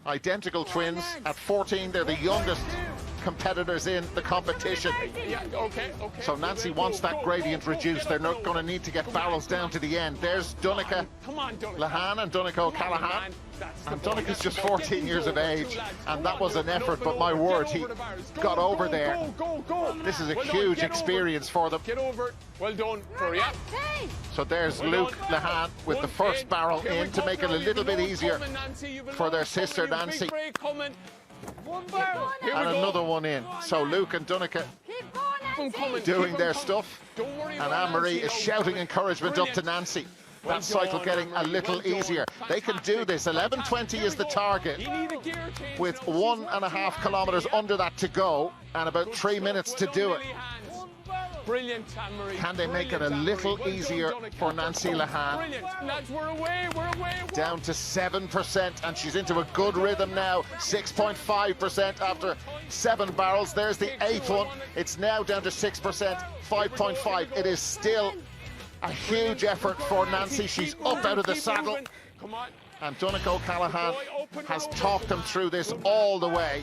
[SPEAKER 13] identical twins. At 14, they're the youngest competitors in the competition.
[SPEAKER 9] Yeah, okay.
[SPEAKER 13] So Nancy wants that gradient reduced. They're not going to need to get barrels down to the end. There's Donica Lahan and Donica O'Callaghan. And Donica's just 14 years of age, and that was an effort, but my word, he got over there. This is a huge experience for them.
[SPEAKER 9] Get over. Well done, Curry.
[SPEAKER 13] So there's Luke Lahan with the first barrel in to make it a little bit easier for their sister Nancy. And another one in. So Luke and Donica doing their stuff, and Anne-Marie is shouting encouragement up to Nancy. That cycle getting a little easier. They can do this. 11:20 is the target, with 1.5 kilometres under that to go and about 3 minutes to do it.
[SPEAKER 9] Brilliant, Anne-Marie.
[SPEAKER 13] Can they make it a little easier for Nancy Lahan?
[SPEAKER 9] Brilliant. Lads, we're away.
[SPEAKER 13] Down to 7%, and she's into a good rhythm now. 6.5% after 7 barrels. There's the 8th one. It's now down to 6%, 5.5. It is still a huge effort for Nancy. She's up out of the saddle. And Donncha O'Callaghan has talked them through this all the way.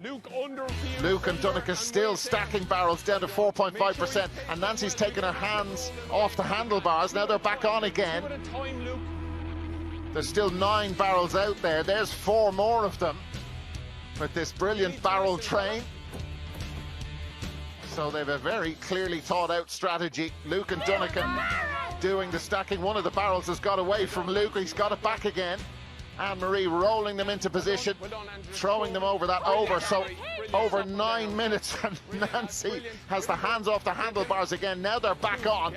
[SPEAKER 13] Luke and Donncha still stacking barrels down to 4.5%, and Nancy's taken her hands off the handlebars. Now they're back on again. There's still 9 barrels out there. There's 4 more of them with this brilliant barrel train. So they've a very clearly thought out strategy. Luke and Donncha doing the stacking. One of the barrels has got away from Luke. He's got it back again. Anne-Marie rolling them into position, throwing them over that over. So over 9 minutes, and Nancy has the hands off the handlebars again. Now they're back on,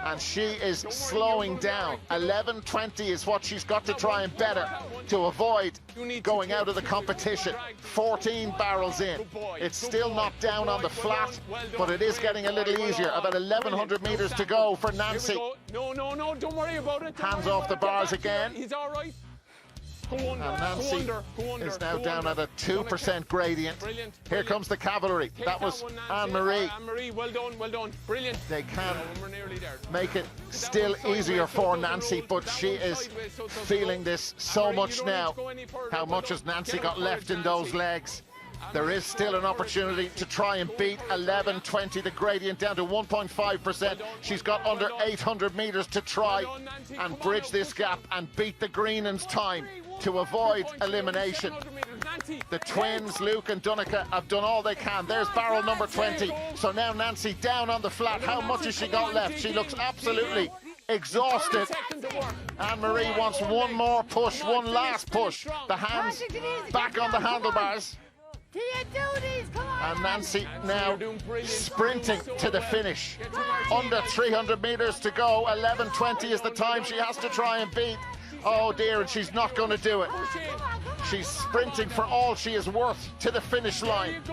[SPEAKER 13] and she is slowing down. 11:20 is what she's got to try and better to avoid going out of the competition. 14 barrels in. It's still not down on the flat, but it is getting a little easier. About 1,100 meters to go for Nancy.
[SPEAKER 9] No, don't worry about it.
[SPEAKER 13] Hands off the bars again.
[SPEAKER 9] He's all right.
[SPEAKER 13] And Nancy is now down at a 2% gradient.
[SPEAKER 9] Brilliant.
[SPEAKER 13] Here comes the cavalry. That was Anne-Marie.
[SPEAKER 9] Anne-Marie, well done. Brilliant.
[SPEAKER 13] They can make it still easier for Nancy, but she is feeling this so much now. How much has Nancy got left in those legs? There is still an opportunity to try and beat 11:20, the gradient down to 1.5%. She's got under 800 meters to try and bridge this gap and beat the Greenan's time to avoid elimination. The twins, Luke and Donncha, have done all they can. There's barrel number 20. So now Nancy down on the flat. How much has she got left? She looks absolutely exhausted. Anne-Marie wants one more push, one last push. The hands back on the handlebars. And Nancy now sprinting to the finish. Under 300 meters to go. 11:20 is the time she has to try and beat. Oh dear, and she's not going to do it. She's sprinting for all she is worth to the finish line.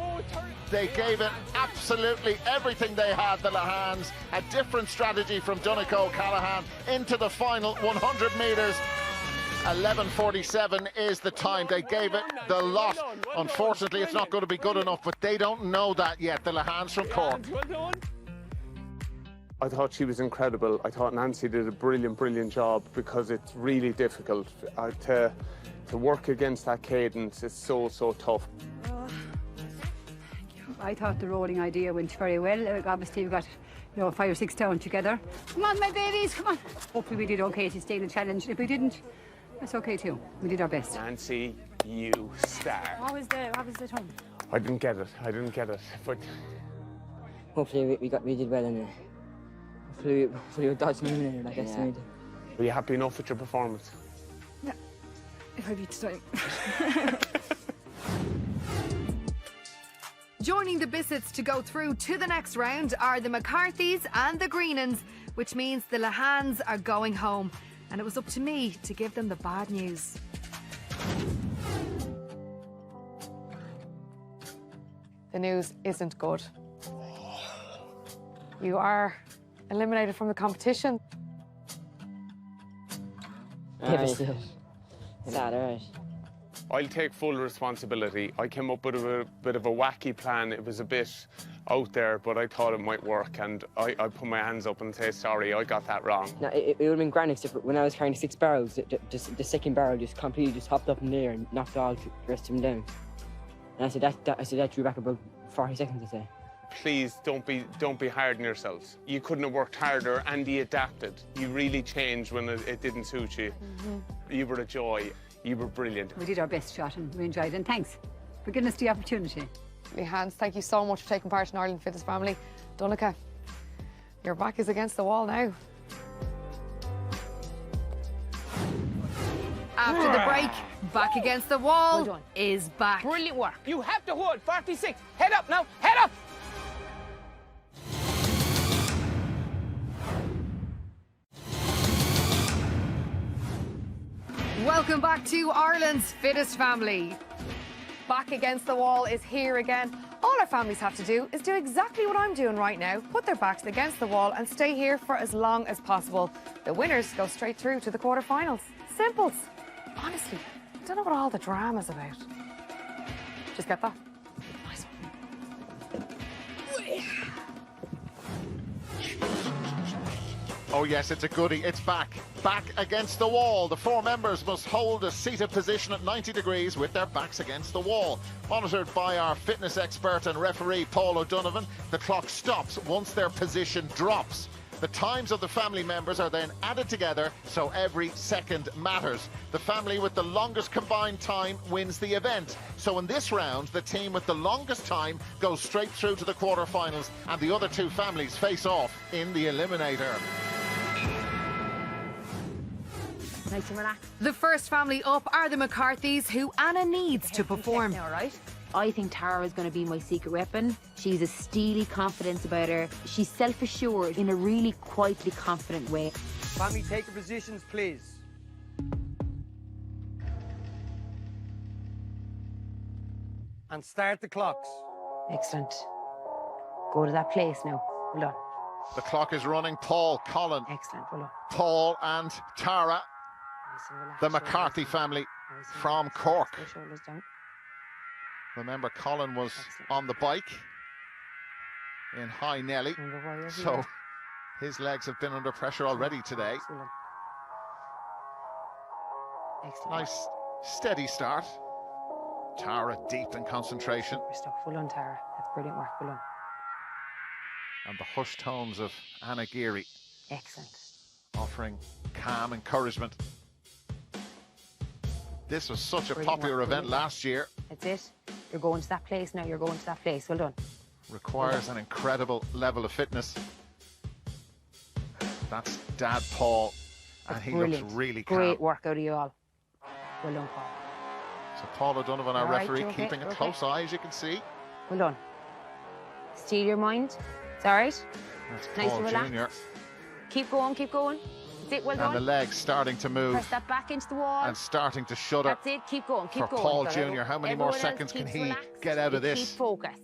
[SPEAKER 13] They gave it absolutely everything they had, the Lahans. A different strategy from Donncha O'Callaghan into the final 100 meters. 11:47 is the time. They gave it the lot. Unfortunately, it's not going to be good enough, but they don't know that yet, the Lahans from Cork.
[SPEAKER 9] I thought she was incredible. I thought Nancy did a brilliant job, because it's really difficult to work against that cadence. It's so tough.
[SPEAKER 11] I thought the rolling idea went very well. Obviously, we got 5 or 6 down together. Come on, my babies, come on. Hopefully we did okay to stay in the challenge. If we didn't, that's okay too. We did our best.
[SPEAKER 9] Nancy, you star.
[SPEAKER 11] What was the time?
[SPEAKER 9] I didn't get it, but
[SPEAKER 21] hopefully we did well in it. Hopefully we dodged in a minute, I guess.
[SPEAKER 9] Were you happy enough with your performance?
[SPEAKER 11] Yeah, if I beat time.
[SPEAKER 4] Joining the Bissets to go through to the next round are the McCarthys and the Greenans, which means the Lahans are going home. And it was up to me to give them the bad news.
[SPEAKER 20] The news isn't good. You are eliminated from the competition.
[SPEAKER 21] Devastated. Sad, alright.
[SPEAKER 9] I'll take full responsibility. I came up with a bit of a wacky plan. It was a bit out there, but I thought it might work, and I put my hands up and say, sorry, I got that wrong.
[SPEAKER 21] No, it would have been grand except when I was carrying 6 barrels, the second barrel just completely hopped up in the air and knocked all the rest of them down. And I said that drew back about 40 seconds, I say.
[SPEAKER 9] Please don't be hard on yourselves. You couldn't have worked harder, and you adapted. You really changed when it didn't suit you. You were a joy. You were brilliant.
[SPEAKER 11] We did our best shot and we enjoyed it, and thanks for giving us the opportunity.
[SPEAKER 20] Hans, thank you so much for taking part in Ireland Fittest Family. Donncha, your back is against the wall now.
[SPEAKER 4] After the break, back against the wall is back.
[SPEAKER 5] Brilliant work. You have to hold 46. Head up now. Head up.
[SPEAKER 4] Welcome back to Ireland's Fittest Family.
[SPEAKER 20] Back against the wall is here again.
[SPEAKER 1] All our families have to do is do exactly what I'm doing right now, put their backs against the wall and stay here for as long as possible. The winners go straight through to the quarterfinals. Simples. Honestly, I don't know what all the drama's about. Just get that. Nice one.
[SPEAKER 13] Oh yes, it's a goodie. It's back. Back against the wall. The 4 members must hold a seated position at 90 degrees with their backs against the wall. Monitored by our fitness expert and referee Paul O'Donovan, the clock stops once their position drops. The times of the family members are then added together, so every second matters. The family with the longest combined time wins the event. So in this round, the team with the longest time goes straight through to the quarterfinals, and the other 2 families face off in the eliminator.
[SPEAKER 3] Nice and relaxed.
[SPEAKER 4] The first family up are the McCarthys, who Anna needs to perform.
[SPEAKER 3] Now, right? I think Tara is going to be my secret weapon. She's a steely confidence about her. She's self-assured in a really quietly confident way.
[SPEAKER 12] Family, take your positions, please. And start the clocks.
[SPEAKER 3] Excellent. Go to that place now. Well done.
[SPEAKER 13] The clock is running. Paul, Colin.
[SPEAKER 3] Excellent. Well done.
[SPEAKER 13] Paul and Tara, the McCarthy family from Cork.
[SPEAKER 3] Shoulders down.
[SPEAKER 13] Remember, Colin was on the bike in High Nelly, so his legs have been under pressure already today. Nice, steady start. Tara deep in concentration.
[SPEAKER 3] Well done, Tara. That's brilliant work. Well done.
[SPEAKER 13] And the hushed tones of Anna Geary.
[SPEAKER 3] Excellent.
[SPEAKER 13] Offering calm encouragement. This was such a
[SPEAKER 3] Brilliant
[SPEAKER 13] popular
[SPEAKER 3] work,
[SPEAKER 13] event
[SPEAKER 3] brilliant
[SPEAKER 13] last year.
[SPEAKER 3] That's it. You're going to that place now. You're going to that place. Well done.
[SPEAKER 13] Requires an incredible level of fitness. That's Dad Paul, and he looks really calm.
[SPEAKER 3] Great work out of you all. Well done, Paul.
[SPEAKER 13] So Paul O'Donovan, our
[SPEAKER 3] All right,
[SPEAKER 13] referee,
[SPEAKER 3] you're okay,
[SPEAKER 13] keeping a
[SPEAKER 3] you're
[SPEAKER 13] close eye, as you can see.
[SPEAKER 3] Well done. Steal your mind. It's all right.
[SPEAKER 13] That's
[SPEAKER 3] Nice
[SPEAKER 13] Paul
[SPEAKER 3] and relaxed.
[SPEAKER 13] Jr.
[SPEAKER 3] Keep going, keep going. That's it, well
[SPEAKER 13] And the
[SPEAKER 3] done.
[SPEAKER 13] legs starting to move
[SPEAKER 3] Press that back into the wall.
[SPEAKER 13] and starting to shudder.
[SPEAKER 3] That's it, keep going, keep
[SPEAKER 13] For
[SPEAKER 3] going.
[SPEAKER 13] Paul
[SPEAKER 3] Got it.
[SPEAKER 13] Jr., how many more
[SPEAKER 3] Everyone else
[SPEAKER 13] seconds can
[SPEAKER 3] keeps
[SPEAKER 13] he
[SPEAKER 3] relaxed.
[SPEAKER 13] get out of
[SPEAKER 3] You
[SPEAKER 13] this?
[SPEAKER 3] Keep focused.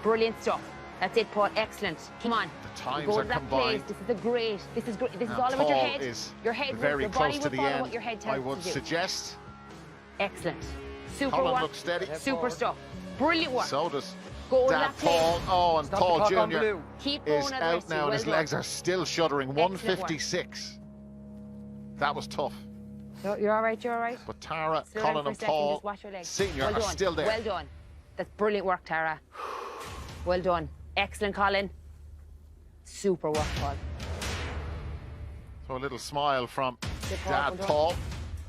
[SPEAKER 3] Brilliant stuff. That's it, Paul. Excellent. Come on.
[SPEAKER 13] The times
[SPEAKER 3] Go
[SPEAKER 13] are
[SPEAKER 3] to that
[SPEAKER 13] combined.
[SPEAKER 3] place. This is a great. This is great. This is
[SPEAKER 13] And
[SPEAKER 3] all about your
[SPEAKER 13] Paul
[SPEAKER 3] head.
[SPEAKER 13] is
[SPEAKER 3] Your head.
[SPEAKER 13] very
[SPEAKER 3] your
[SPEAKER 13] close
[SPEAKER 3] body
[SPEAKER 13] to
[SPEAKER 3] will
[SPEAKER 13] the
[SPEAKER 3] follow
[SPEAKER 13] end,
[SPEAKER 3] what your head tells
[SPEAKER 13] I
[SPEAKER 3] you
[SPEAKER 13] would
[SPEAKER 3] to do.
[SPEAKER 13] suggest.
[SPEAKER 3] Excellent. Super
[SPEAKER 13] Colin
[SPEAKER 3] work.
[SPEAKER 13] looks steady.
[SPEAKER 3] Super stuff. Brilliant work.
[SPEAKER 13] So does
[SPEAKER 3] Go to
[SPEAKER 13] Dad
[SPEAKER 3] that place.
[SPEAKER 13] Paul. Oh, and
[SPEAKER 12] Stop the
[SPEAKER 13] Paul
[SPEAKER 12] clock on
[SPEAKER 13] Jr.
[SPEAKER 12] blue.
[SPEAKER 3] Keep going
[SPEAKER 13] is
[SPEAKER 3] at the
[SPEAKER 13] out
[SPEAKER 3] rest of
[SPEAKER 13] now,
[SPEAKER 3] you.
[SPEAKER 13] and
[SPEAKER 3] Well
[SPEAKER 13] his
[SPEAKER 3] done.
[SPEAKER 13] legs are still shuddering.
[SPEAKER 3] Excellent work.
[SPEAKER 13] 156. That was tough.
[SPEAKER 3] You're all right. You're all right.
[SPEAKER 13] But Tara,
[SPEAKER 3] Slow down
[SPEAKER 13] Colin,
[SPEAKER 3] for a
[SPEAKER 13] and
[SPEAKER 3] second,
[SPEAKER 13] Paul
[SPEAKER 3] just watch your legs.
[SPEAKER 13] Senior
[SPEAKER 3] Well
[SPEAKER 13] are
[SPEAKER 3] done.
[SPEAKER 13] still there.
[SPEAKER 3] Well done. That's brilliant work, Tara. Well done. Excellent, Colin. Super work, Paul.
[SPEAKER 13] So a little smile from
[SPEAKER 3] Good, Paul.
[SPEAKER 13] Dad
[SPEAKER 3] Well done.
[SPEAKER 13] Paul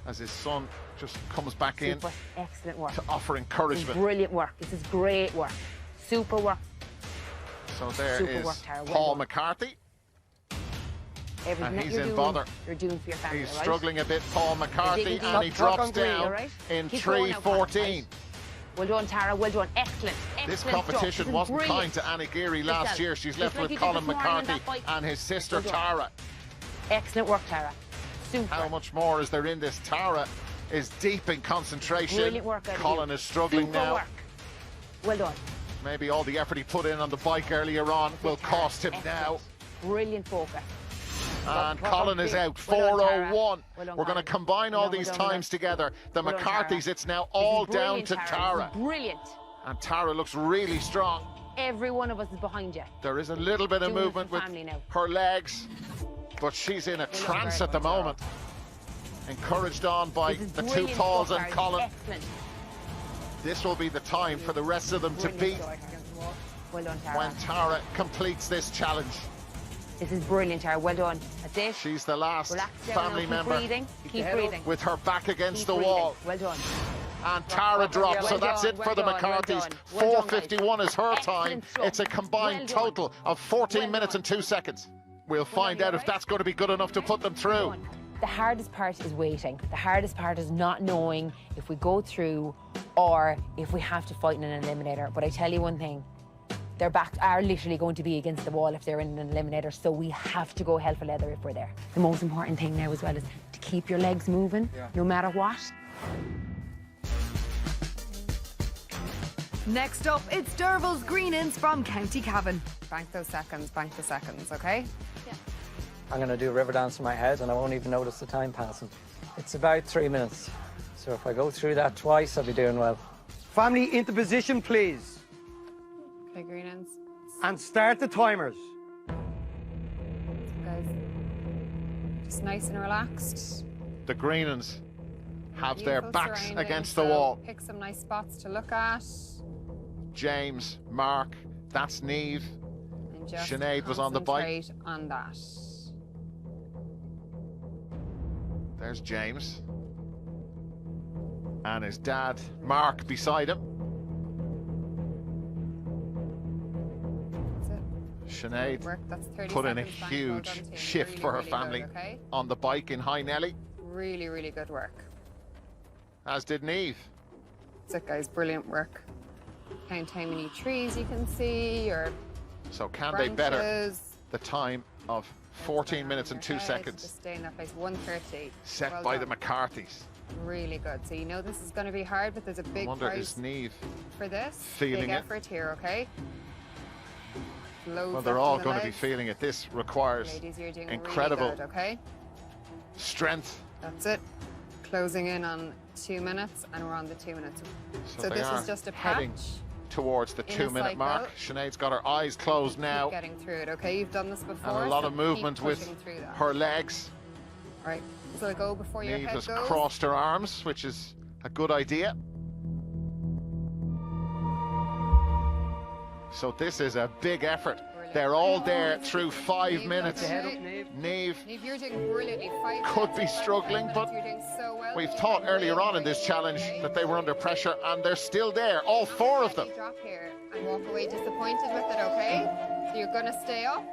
[SPEAKER 13] as his son just comes back in
[SPEAKER 3] Super. Excellent work.
[SPEAKER 13] to offer
[SPEAKER 3] This is
[SPEAKER 13] encouragement.
[SPEAKER 3] brilliant work. This is great work. Super work.
[SPEAKER 13] So there
[SPEAKER 3] Super
[SPEAKER 13] is
[SPEAKER 3] work, Tara. Well
[SPEAKER 13] Paul
[SPEAKER 3] done.
[SPEAKER 13] McCarthy.
[SPEAKER 3] Everything
[SPEAKER 13] And
[SPEAKER 3] that
[SPEAKER 13] he's
[SPEAKER 3] you're
[SPEAKER 13] in
[SPEAKER 3] doing,
[SPEAKER 13] bother.
[SPEAKER 3] you're doing for your family,
[SPEAKER 13] He's
[SPEAKER 3] all right?
[SPEAKER 13] struggling a bit, Paul McCarthy,
[SPEAKER 3] Dig
[SPEAKER 13] and he
[SPEAKER 3] deep.
[SPEAKER 13] drops
[SPEAKER 3] Tuck on green,
[SPEAKER 13] down
[SPEAKER 3] all right?
[SPEAKER 13] in
[SPEAKER 3] Keep going now, Colin,
[SPEAKER 13] 3:14.
[SPEAKER 3] right? Well done, Tara. Well done. Excellent.
[SPEAKER 13] This
[SPEAKER 3] Excellent
[SPEAKER 13] competition
[SPEAKER 3] stuff. This is
[SPEAKER 13] wasn't
[SPEAKER 3] brilliant.
[SPEAKER 13] kind to Anna Geary last
[SPEAKER 3] Yourself.
[SPEAKER 13] year. She's
[SPEAKER 3] Just
[SPEAKER 13] left
[SPEAKER 3] like
[SPEAKER 13] with
[SPEAKER 3] you did
[SPEAKER 13] Colin
[SPEAKER 3] this morning on
[SPEAKER 13] McCarthy
[SPEAKER 3] that bike.
[SPEAKER 13] and his sister
[SPEAKER 3] Well done.
[SPEAKER 13] Tara.
[SPEAKER 3] Excellent work, Tara. Super.
[SPEAKER 13] How much more is there in this? Tara is deep in concentration.
[SPEAKER 3] Brilliant work out of
[SPEAKER 13] Colin
[SPEAKER 3] you.
[SPEAKER 13] is struggling
[SPEAKER 3] Super
[SPEAKER 13] now.
[SPEAKER 3] work. Well done.
[SPEAKER 13] Maybe all the effort he put in on the bike earlier on will cost him now.
[SPEAKER 3] Brilliant focus.
[SPEAKER 13] And Colin is out,
[SPEAKER 3] Well done, Tara.
[SPEAKER 13] 4:01.
[SPEAKER 3] Well done,
[SPEAKER 13] We're going to
[SPEAKER 3] Colin.
[SPEAKER 13] combine
[SPEAKER 3] Well
[SPEAKER 13] all
[SPEAKER 3] done,
[SPEAKER 13] these
[SPEAKER 3] well done,
[SPEAKER 13] times together. The
[SPEAKER 3] Well done,
[SPEAKER 13] McCarthys,
[SPEAKER 3] Tara.
[SPEAKER 13] it's now
[SPEAKER 3] This
[SPEAKER 13] all
[SPEAKER 3] is
[SPEAKER 13] down
[SPEAKER 3] brilliant,
[SPEAKER 13] to
[SPEAKER 3] Tara.
[SPEAKER 13] Tara.
[SPEAKER 3] This is brilliant.
[SPEAKER 13] And Tara looks really strong.
[SPEAKER 3] Every one of us is behind you.
[SPEAKER 13] There is a little bit of
[SPEAKER 3] Doing it for
[SPEAKER 13] movement with
[SPEAKER 3] family now.
[SPEAKER 13] her legs, but she's in a trance at the moment. Encouraged on by
[SPEAKER 3] This is
[SPEAKER 13] the two
[SPEAKER 3] brilliant
[SPEAKER 13] Pauls
[SPEAKER 3] stuff,
[SPEAKER 13] and
[SPEAKER 3] Tara.
[SPEAKER 13] Colin.
[SPEAKER 3] Excellent.
[SPEAKER 13] This will be the time for the rest of them to beat
[SPEAKER 3] Well done, Tara.
[SPEAKER 13] when Tara completes this challenge.
[SPEAKER 3] This is brilliant, Tara. Well done. That's it.
[SPEAKER 13] She's the last
[SPEAKER 3] Relax down
[SPEAKER 13] family
[SPEAKER 3] now. Keep
[SPEAKER 13] member
[SPEAKER 3] breathing. Keep breathing.
[SPEAKER 13] with her back against
[SPEAKER 3] Keep
[SPEAKER 13] the
[SPEAKER 3] breathing.
[SPEAKER 13] wall.
[SPEAKER 3] Well done.
[SPEAKER 13] And Tara drops, so
[SPEAKER 3] Well
[SPEAKER 13] that's
[SPEAKER 3] done,
[SPEAKER 13] it for the
[SPEAKER 3] well done, well
[SPEAKER 13] McCarthys.
[SPEAKER 3] done. Well done, guys.
[SPEAKER 13] 4:51 is her time.
[SPEAKER 3] Excellent stuff.
[SPEAKER 13] It's a combined
[SPEAKER 3] Well done.
[SPEAKER 13] total of 14 minutes and 2 seconds. We'll find out if that's going to be good enough to put them through.
[SPEAKER 3] The hardest part is waiting. The hardest part is not knowing if we go through or if we have to fight in an eliminator. But I tell you one thing, their backs are literally going to be against the wall if they're in an eliminator, so we have to go hell for leather if we're there. The most important thing now as well is to keep your legs moving, no matter what.
[SPEAKER 4] Next up, it's Derval's Greenans from County Cavan.
[SPEAKER 10] Bank the seconds, okay?
[SPEAKER 18] I'm going to do a river dance in my head and I won't even notice the time passing. It's about 3 minutes. So if I go through that twice, I'll be doing well.
[SPEAKER 12] Family into position, please.
[SPEAKER 10] Okay, Greenans.
[SPEAKER 12] And start the timers.
[SPEAKER 10] Guys, just nice and relaxed.
[SPEAKER 13] The Greenans have their
[SPEAKER 10] Beautiful
[SPEAKER 13] backs
[SPEAKER 10] surroundings,
[SPEAKER 13] against the
[SPEAKER 10] so
[SPEAKER 13] wall.
[SPEAKER 10] Pick some nice spots to look at.
[SPEAKER 13] James, Mark, that's Niamh.
[SPEAKER 10] And just
[SPEAKER 13] Sinead was on the bike.
[SPEAKER 10] concentrate on that.
[SPEAKER 13] There's James. And his dad, Mark, beside him. Sinead
[SPEAKER 10] That's 30
[SPEAKER 13] put in a
[SPEAKER 10] seconds back. Well
[SPEAKER 13] huge
[SPEAKER 10] done, team.
[SPEAKER 13] shift
[SPEAKER 10] Really,
[SPEAKER 13] for her
[SPEAKER 10] really
[SPEAKER 13] family
[SPEAKER 10] good, okay?
[SPEAKER 13] on the bike in High Nelly,
[SPEAKER 10] Really, really good work.
[SPEAKER 13] as did Niamh.
[SPEAKER 10] That's it, guys. Brilliant work. Count how many trees you can see, or
[SPEAKER 13] So can they better
[SPEAKER 10] branches.
[SPEAKER 13] the time of 14 minutes and 2 seconds
[SPEAKER 10] Just stay in that place. 1:30.
[SPEAKER 13] set
[SPEAKER 10] Well
[SPEAKER 13] by
[SPEAKER 10] done.
[SPEAKER 13] the McCarthys?
[SPEAKER 10] Really good. So you know this is going to be hard, but there's a
[SPEAKER 13] I
[SPEAKER 10] big
[SPEAKER 13] wonder,
[SPEAKER 10] prize
[SPEAKER 13] is Niamh
[SPEAKER 10] for this.
[SPEAKER 13] feeling
[SPEAKER 10] big
[SPEAKER 13] it?
[SPEAKER 10] effort here, okay? Loads
[SPEAKER 13] Well, they're
[SPEAKER 10] left
[SPEAKER 13] all
[SPEAKER 10] in the
[SPEAKER 13] going to be
[SPEAKER 10] legs.
[SPEAKER 13] feeling it. This requires
[SPEAKER 10] Ladies, you're doing
[SPEAKER 13] incredible
[SPEAKER 10] really good, okay?
[SPEAKER 13] strength.
[SPEAKER 10] That's it. Closing in on 2 minutes, and we're on the 2 minutes. So
[SPEAKER 13] they
[SPEAKER 10] this
[SPEAKER 13] are
[SPEAKER 10] is just a
[SPEAKER 13] heading
[SPEAKER 10] patch.
[SPEAKER 13] towards the
[SPEAKER 10] in a
[SPEAKER 13] 2-minute mark.
[SPEAKER 10] cycle.
[SPEAKER 13] Sinead's got her eyes closed now,
[SPEAKER 10] Keep getting through it, okay? You've done this before.
[SPEAKER 13] and a lot
[SPEAKER 10] so
[SPEAKER 13] of movement
[SPEAKER 10] keep
[SPEAKER 13] with
[SPEAKER 10] pushing through that.
[SPEAKER 13] her legs.
[SPEAKER 10] Right. So go before your
[SPEAKER 13] Niamh
[SPEAKER 10] head
[SPEAKER 13] has
[SPEAKER 10] goes.
[SPEAKER 13] crossed her arms, which is a good idea. So this is a big effort. They're all there through 5 minutes. Niamh
[SPEAKER 10] Niamh, you're doing brilliantly. 5
[SPEAKER 13] could
[SPEAKER 10] minutes
[SPEAKER 13] be
[SPEAKER 10] is
[SPEAKER 13] struggling,
[SPEAKER 10] perfect.
[SPEAKER 13] but
[SPEAKER 10] You're doing so well.
[SPEAKER 13] we've thought earlier on in this challenge that they were under pressure, and they're still there, all 4 of them.
[SPEAKER 10] Drop here and walk away disappointed with it, okay? So you're gonna stay up.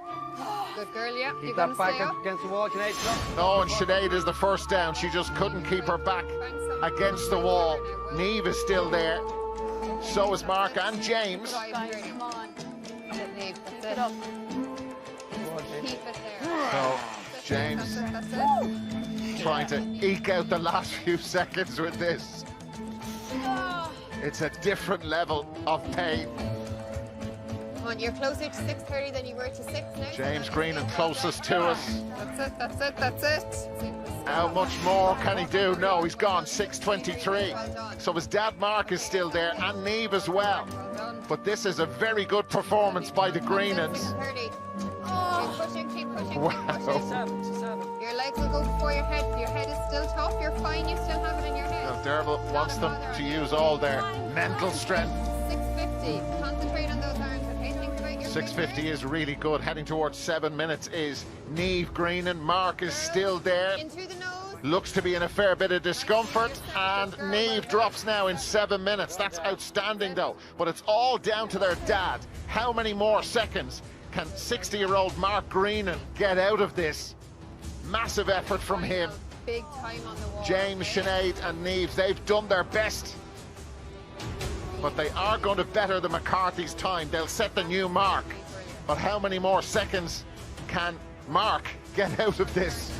[SPEAKER 10] Good girl, yeah. You're
[SPEAKER 12] Keep
[SPEAKER 10] gonna
[SPEAKER 12] that back
[SPEAKER 10] stay up.
[SPEAKER 12] against the wall, Sinead.
[SPEAKER 13] No, and Sinead is the first down. She just couldn't keep her back against the wall. Niamh is still there. So is Mark and James.
[SPEAKER 10] Come on. That's it, Niamh. That's it. Keep it there.
[SPEAKER 13] So James
[SPEAKER 10] That's it.
[SPEAKER 13] trying to eke out the last few seconds with this. It's a different level of pain.
[SPEAKER 10] Come on, you're closer to 6:30 than you were to 6 now.
[SPEAKER 13] James Greenan closest to us.
[SPEAKER 10] That's it.
[SPEAKER 13] How much more can he do? No, he's gone, 6:23. So his dad Mark is still there, and Niamh as well. But this is a very good performance by the Greenans.
[SPEAKER 10] 6:30. Keep pushing.
[SPEAKER 13] Wow.
[SPEAKER 10] Your legs will go before your head. Your head is still tough. You're fine. You still have it in your head.
[SPEAKER 13] Now, Derval wants them to use all their mental strength.
[SPEAKER 10] 6:50. Concentrate on those arms, okay? Think about your
[SPEAKER 13] 6:50 is really good. Heading towards 7 minutes is Niamh Greenan. Mark is still there.
[SPEAKER 10] into the nose.
[SPEAKER 13] Looks to be in a fair bit of discomfort, and Niamh drops now in 7 minutes. That's outstanding, though. But it's all down to their dad. How many more seconds can 60-year-old Mark Greenan get out of this? Massive effort from him.
[SPEAKER 10] Big time on the wall.
[SPEAKER 13] James, Sinead and Niamh, they've done their best. But they are going to better the McCarthy's time. They'll set the new mark. But how many more seconds can Mark get out of this?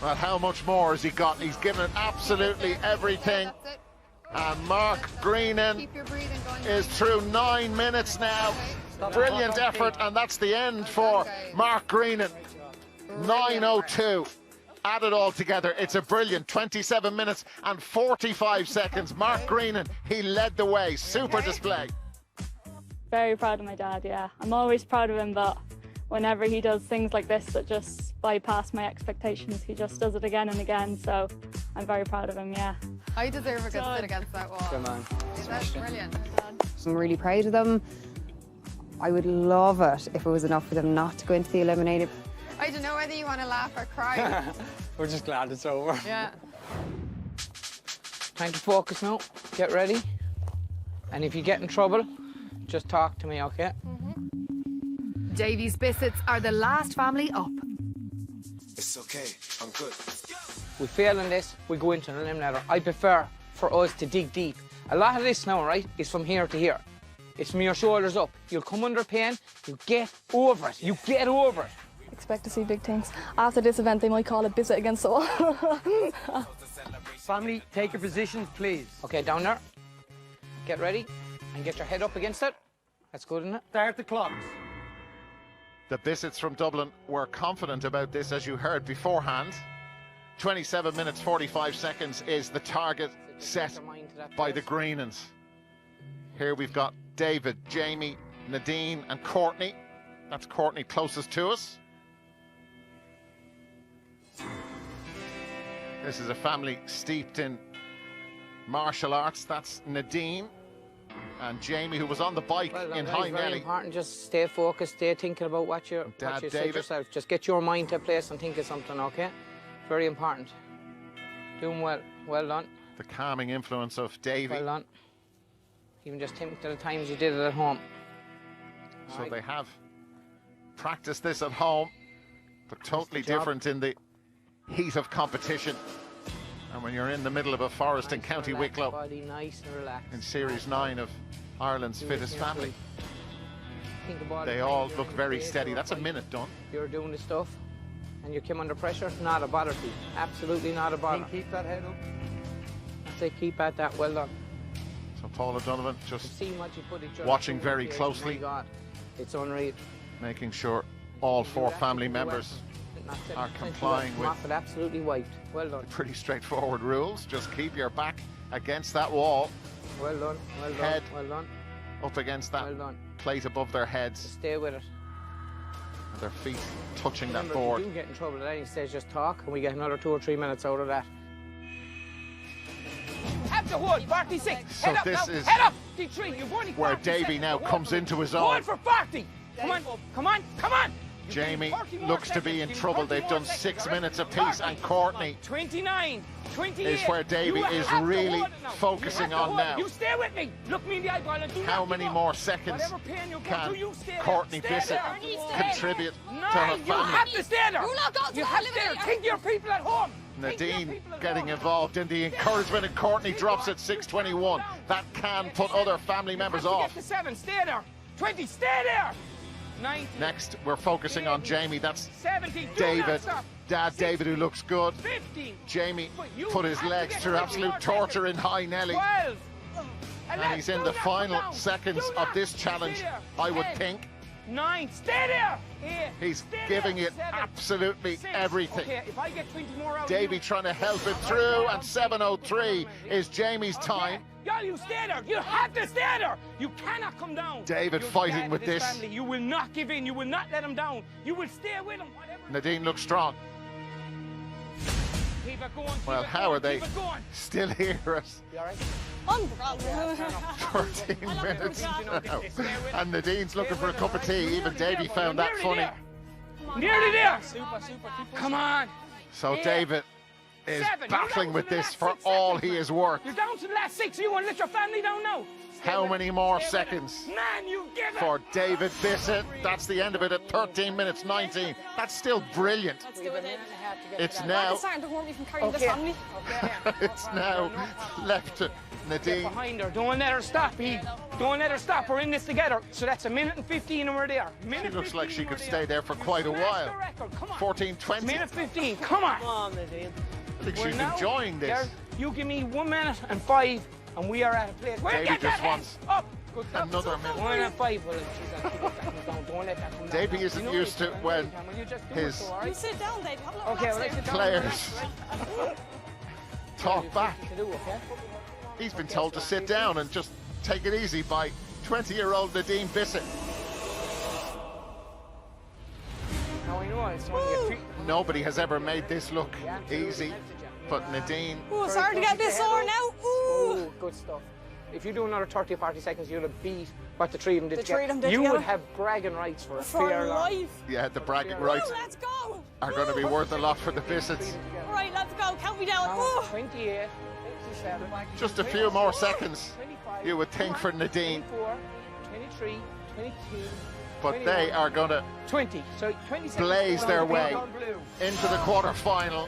[SPEAKER 13] Well, how much more has he got? He's given it absolutely everything. And Mark Greenan is through 9 minutes now. Brilliant effort, and that's the end for Mark Greenan. 9:02. Add it all together, it's a brilliant 27 minutes and 45 seconds. Mark Greenan, he led the way. Super display.
[SPEAKER 8] Very proud of my dad, yeah. I'm always proud of him, but whenever he does things like this that just bypass my expectations, he just does it again and again, so I'm very proud of him, yeah.
[SPEAKER 10] I deserve a good sit against that wall.
[SPEAKER 18] Good man.
[SPEAKER 10] That's brilliant. I'm really proud of them. I would love it if it was enough for them not to go into the eliminated. I don't know whether you want to laugh or cry.
[SPEAKER 18] We're just glad it's over.
[SPEAKER 10] Yeah.
[SPEAKER 2] Time to focus now. Get ready. And if you get in trouble, just talk to me, okay?
[SPEAKER 4] Davies Biscuits are the last family up.
[SPEAKER 7] It's okay, I'm good.
[SPEAKER 2] We fail in this, we go into an eliminator. I prefer for us to dig deep. A lot of this now, right, is from here to here. It's from your shoulders up. You'll come under pain, you get over it. You get over it.
[SPEAKER 16] Expect to see big things. After this event, they might call it Biscuit against the wall.
[SPEAKER 12] Family, take your positions, please.
[SPEAKER 2] Okay, down there. Get ready and get your head up against it. That's good, isn't it?
[SPEAKER 12] Start the clocks.
[SPEAKER 13] The Bissets from Dublin were confident about this, as you heard beforehand. 27 minutes 45 seconds is the target set by the Greenans. Here we've got David, Jamie, Nadine and Courtney. That's Courtney closest to us. This is a family steeped in martial arts. That's Nadine and Jamie, who was on the bike in High
[SPEAKER 2] Very
[SPEAKER 13] Nelly.
[SPEAKER 2] important. Just stay focused, stay thinking about what you say yourself. Just get your mind to a place and think of something, okay? Very important. Doing well. Well done.
[SPEAKER 13] The calming influence of Davy.
[SPEAKER 2] Well done. Even just think to the times you did it at home.
[SPEAKER 13] So they have practiced this at home, but totally different in the heat of competition. And when you're in the middle of a forest in County Wicklow,
[SPEAKER 2] Body nice and relaxed.
[SPEAKER 13] in Series 9 of Ireland's
[SPEAKER 2] Do it
[SPEAKER 13] Fittest Family,
[SPEAKER 2] Think about
[SPEAKER 13] they
[SPEAKER 2] it.
[SPEAKER 13] all look very steady. That's a minute done.
[SPEAKER 2] You're doing the stuff and you came under pressure, not a bother to you. Absolutely not a bother.
[SPEAKER 12] Keep that head up.
[SPEAKER 2] I say keep at that. Well done.
[SPEAKER 13] So Paula Donovan just
[SPEAKER 2] See what you put each other
[SPEAKER 13] watching
[SPEAKER 2] through
[SPEAKER 13] very
[SPEAKER 2] here.
[SPEAKER 13] closely.
[SPEAKER 2] My God, it's unreal.
[SPEAKER 13] making sure all four family members are complying with
[SPEAKER 2] Moffat absolutely wiped. Well done.
[SPEAKER 13] pretty straightforward rules. Just keep your back against that wall,
[SPEAKER 2] Well done. Well done.
[SPEAKER 13] Head.
[SPEAKER 2] Well done.
[SPEAKER 13] up against that
[SPEAKER 2] Well done.
[SPEAKER 13] plate above their heads,
[SPEAKER 2] Stay with it.
[SPEAKER 13] and their feet touching
[SPEAKER 2] Remember,
[SPEAKER 13] that board.
[SPEAKER 2] if you do get in trouble at any stage, just talk, and we get another 2 or 3 minutes out of that.
[SPEAKER 5] Up the wood, 46.
[SPEAKER 13] So
[SPEAKER 5] Head up
[SPEAKER 13] this
[SPEAKER 5] now.
[SPEAKER 13] is
[SPEAKER 5] Head up. D3, you've only
[SPEAKER 13] where
[SPEAKER 5] 40
[SPEAKER 13] Davy
[SPEAKER 5] seconds
[SPEAKER 13] now
[SPEAKER 5] to
[SPEAKER 13] comes
[SPEAKER 5] walk.
[SPEAKER 13] into his
[SPEAKER 5] One
[SPEAKER 13] own.
[SPEAKER 5] for 40. Come on, come on, come on. You've
[SPEAKER 13] Jamie
[SPEAKER 5] got 40 more
[SPEAKER 13] looks to
[SPEAKER 5] seconds.
[SPEAKER 13] be in
[SPEAKER 5] Give me
[SPEAKER 13] trouble.
[SPEAKER 5] 30
[SPEAKER 13] They've
[SPEAKER 5] more
[SPEAKER 13] done
[SPEAKER 5] seconds,
[SPEAKER 13] 6
[SPEAKER 5] right?
[SPEAKER 13] minutes apiece,
[SPEAKER 5] 40.
[SPEAKER 13] and Courtney
[SPEAKER 5] 29, 28.
[SPEAKER 13] is where Davy
[SPEAKER 5] You
[SPEAKER 13] is
[SPEAKER 5] have to
[SPEAKER 13] really
[SPEAKER 5] hold it now.
[SPEAKER 13] focusing
[SPEAKER 5] You have to
[SPEAKER 13] on
[SPEAKER 5] hold
[SPEAKER 13] now.
[SPEAKER 5] it. You stay with me. Look me in the eyeball and do
[SPEAKER 13] How
[SPEAKER 5] not
[SPEAKER 13] many
[SPEAKER 5] give up.
[SPEAKER 13] more seconds
[SPEAKER 5] Whatever pain you go
[SPEAKER 13] can
[SPEAKER 5] through, you stay there.
[SPEAKER 13] Courtney
[SPEAKER 5] Stay
[SPEAKER 13] Bissett
[SPEAKER 5] there.
[SPEAKER 13] contribute to her
[SPEAKER 5] 9, you
[SPEAKER 13] family?
[SPEAKER 5] have to stay there. You have to stay there. Think of your people at home.
[SPEAKER 13] Nadine getting involved in the encouragement, and Courtney drops at 6:21. That can put other family members
[SPEAKER 5] You have
[SPEAKER 13] off.
[SPEAKER 5] to get to 7. Stay there. 20. Stay there. 19.
[SPEAKER 13] Next, we're focusing on Jamie. That's
[SPEAKER 5] 17. Do
[SPEAKER 13] David,
[SPEAKER 5] not stop.
[SPEAKER 13] Dad David, who looks good.
[SPEAKER 5] 15.
[SPEAKER 13] Jamie
[SPEAKER 5] You
[SPEAKER 13] put his
[SPEAKER 5] have to
[SPEAKER 13] legs
[SPEAKER 5] get
[SPEAKER 13] through
[SPEAKER 5] 20
[SPEAKER 13] absolute
[SPEAKER 5] more
[SPEAKER 13] torture in High Nelly.
[SPEAKER 5] 12.
[SPEAKER 13] And he's in
[SPEAKER 5] Do
[SPEAKER 13] the
[SPEAKER 5] not come
[SPEAKER 13] final
[SPEAKER 5] down.
[SPEAKER 13] seconds
[SPEAKER 5] Do
[SPEAKER 13] of
[SPEAKER 5] not.
[SPEAKER 13] this challenge,
[SPEAKER 5] Stay there.
[SPEAKER 13] I would
[SPEAKER 5] 10,
[SPEAKER 13] think.
[SPEAKER 5] 9. Stay there. 8.
[SPEAKER 13] He's
[SPEAKER 5] Stay
[SPEAKER 13] giving
[SPEAKER 5] there.
[SPEAKER 13] it
[SPEAKER 5] 7,
[SPEAKER 13] absolutely
[SPEAKER 5] 6.
[SPEAKER 13] everything.
[SPEAKER 5] Okay, if I get 20 more out of
[SPEAKER 13] Davy
[SPEAKER 5] you,
[SPEAKER 13] trying to help it through, and 7:03 is Jamie's time.
[SPEAKER 5] Y'all, you stay there. You have to stay there. You cannot come down.
[SPEAKER 13] David
[SPEAKER 5] You're the
[SPEAKER 13] fighting
[SPEAKER 5] dad
[SPEAKER 13] with
[SPEAKER 5] of this
[SPEAKER 13] this.
[SPEAKER 5] family. You will not give in. You will not let him down. You will stay with him. Whatever.
[SPEAKER 13] Nadine looks strong.
[SPEAKER 5] Keep it going.
[SPEAKER 13] Well,
[SPEAKER 5] keep it
[SPEAKER 13] how
[SPEAKER 5] going,
[SPEAKER 13] are they
[SPEAKER 5] keep it going.
[SPEAKER 13] still here at 13 minutes now? And Nadine's looking for a cup of tea. Even Davy found that funny.
[SPEAKER 5] Nearly there. Come on.
[SPEAKER 13] So
[SPEAKER 5] Yeah.
[SPEAKER 13] David is
[SPEAKER 5] 7. You're
[SPEAKER 13] battling
[SPEAKER 5] down
[SPEAKER 13] with
[SPEAKER 5] to the
[SPEAKER 13] this
[SPEAKER 5] last
[SPEAKER 13] for
[SPEAKER 5] 6
[SPEAKER 13] all
[SPEAKER 5] seconds.
[SPEAKER 13] he is worth.
[SPEAKER 5] You're down to the last 6. You want to let your family down now?
[SPEAKER 13] How many more seconds
[SPEAKER 5] Man, you give it.
[SPEAKER 13] for David Bissett? That's the end of it at 13 minutes 19. That's still brilliant. It's now,
[SPEAKER 16] starting to warn me from carrying
[SPEAKER 5] Okay.
[SPEAKER 16] this family.
[SPEAKER 13] it's now left to
[SPEAKER 5] Get
[SPEAKER 13] Nadine.
[SPEAKER 5] behind her. Don't let her stop, Eve. Don't let her stop. We're in this together. So that's 1:15 and we're there.
[SPEAKER 13] She looks like she could stay there for quite a while. 14:20.
[SPEAKER 5] 1:15. Come on.
[SPEAKER 13] I think she's enjoying this.
[SPEAKER 5] You give me 1 minute and 5, and we are at a place. Where
[SPEAKER 13] Davey
[SPEAKER 5] get
[SPEAKER 13] just
[SPEAKER 5] that head
[SPEAKER 13] wants
[SPEAKER 5] up. Good stuff.
[SPEAKER 13] another minute.
[SPEAKER 5] 1 and 5. Well, she's actually got that one down. Don't let that come down.
[SPEAKER 13] Davey
[SPEAKER 5] You
[SPEAKER 13] isn't
[SPEAKER 5] know
[SPEAKER 13] used
[SPEAKER 5] this,
[SPEAKER 13] to
[SPEAKER 5] man.
[SPEAKER 13] when
[SPEAKER 5] Will you just do
[SPEAKER 13] his
[SPEAKER 5] it, all right?
[SPEAKER 16] You sit down, Dave. Have a little
[SPEAKER 5] Okay,
[SPEAKER 16] relax
[SPEAKER 5] well,
[SPEAKER 16] there.
[SPEAKER 5] sit down.
[SPEAKER 13] players talk back. He's been told to sit down and just take it easy by 20-year-old Nadine Bissett.
[SPEAKER 5] Now I know it's only a few.
[SPEAKER 13] Nobody has ever made this look easy, but Nadine.
[SPEAKER 16] Ooh, sorry to get this sore now. Ooh.
[SPEAKER 2] Ooh, good stuff. If you do another 30 or 40 seconds, you'll have beat what the three of them did
[SPEAKER 16] The three of them did
[SPEAKER 2] You
[SPEAKER 16] together.
[SPEAKER 2] would have bragging rights for a
[SPEAKER 16] For
[SPEAKER 2] fair lot.
[SPEAKER 16] life.
[SPEAKER 13] Yeah, the bragging rights
[SPEAKER 16] Ooh, let's go.
[SPEAKER 13] are going to be worth a lot for the Bissets.
[SPEAKER 16] All right, let's go. Count me down. Ooh.
[SPEAKER 5] 28, 27,
[SPEAKER 13] Just a few more seconds, you would think, for Nadine,
[SPEAKER 5] 24, 23, 22,
[SPEAKER 13] but they are going to
[SPEAKER 5] 20. So 20 seconds
[SPEAKER 13] blaze their way
[SPEAKER 5] on blue.
[SPEAKER 13] into the quarter-final.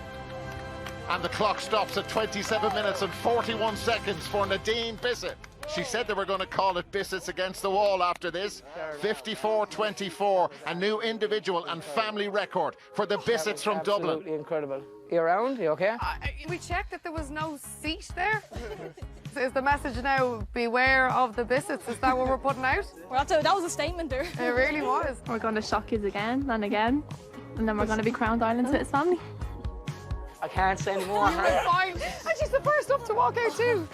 [SPEAKER 13] And the clock stops at 27 minutes and 41 seconds for Nadine Bissett. She said they were going to call it Bissets against the wall after this. 54-24, a new individual and family record for the Bissets from Dublin.
[SPEAKER 2] Absolutely incredible. You around? You okay?
[SPEAKER 1] We checked that there was no seat there. Is the message now, beware of the biscuits? Is that what we're putting out?
[SPEAKER 16] Well, that was a statement there.
[SPEAKER 1] It really was.
[SPEAKER 16] We're going to shock you again and again. And then we're going to be crowned Ireland's fittest family.
[SPEAKER 2] I can't say any more.
[SPEAKER 1] Fine. And she's the first up to walk out too.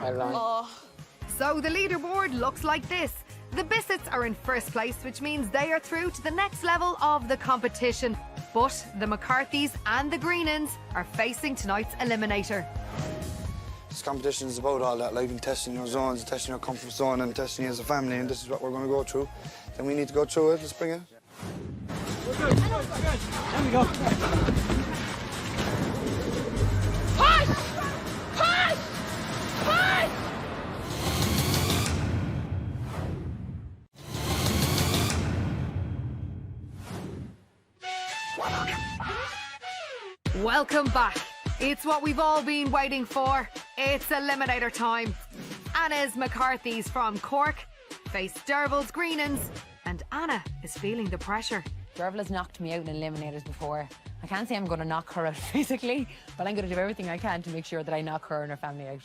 [SPEAKER 2] Well done.
[SPEAKER 1] Oh.
[SPEAKER 4] So the leaderboard looks like this. The Biscuits are in first place, which means they are through to the next level of the competition. But the McCarthys and the Greenans are facing tonight's eliminator.
[SPEAKER 6] This competition is about all that, like testing your zones, testing your comfort zone and testing you as a family, and this is what we're going to go through. Then we need to go through it. Let's bring it.
[SPEAKER 5] We're good. There we go.
[SPEAKER 1] Push! Push! Push!
[SPEAKER 4] Welcome back. It's what we've all been waiting for. It's eliminator time. Anna's McCarthys from Cork face Derval's Greenans, and Anna is feeling the pressure.
[SPEAKER 3] Derval has knocked me out in eliminators before. I can't say I'm going to knock her out physically, but I'm going to do everything I can to make sure that I knock her and her family out.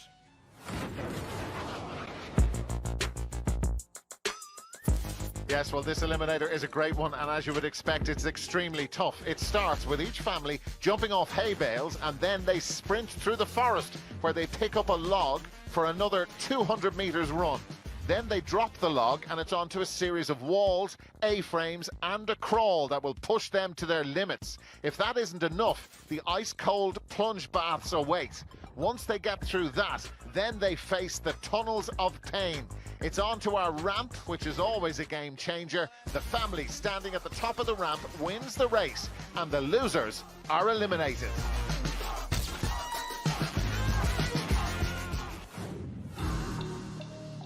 [SPEAKER 13] Yes, well, this eliminator is a great one, and as you would expect, it's extremely tough. It starts with each family jumping off hay bales, and then they sprint through the forest, where they pick up a log for another 200 metres run. Then they drop the log, and it's onto a series of walls, A-frames, and a crawl that will push them to their limits. If that isn't enough, the ice-cold plunge baths await. Once they get through that, then they face the tunnels of pain. It's on to our ramp, which is always a game changer. The family standing at the top of the ramp wins the race, and the losers are eliminated.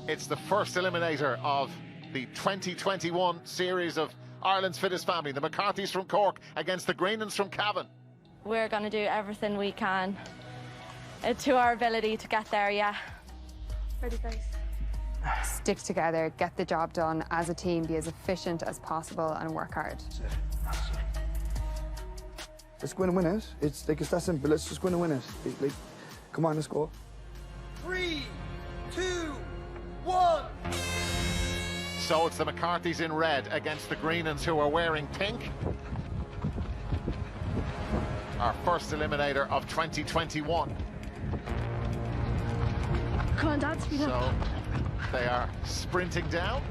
[SPEAKER 13] It's the first eliminator of the 2021 series of Ireland's Fittest Family. The McCarthys from Cork against the Greenans from Cavan.
[SPEAKER 19] We're going to do everything we can to our ability to get there, yeah.
[SPEAKER 16] Ready, guys?
[SPEAKER 10] Stick together, get the job done as a team, be as efficient as possible and work hard.
[SPEAKER 6] Let's go and win it. It's like it's that simple. Let's just go and win it. Like, come on, let's go.
[SPEAKER 5] 3, 2, 1.
[SPEAKER 13] So it's the McCarthys in red against the Greenans, who are wearing pink. Our first eliminator of 2021.
[SPEAKER 16] Come on, Dad, speed up.
[SPEAKER 13] So they are sprinting down.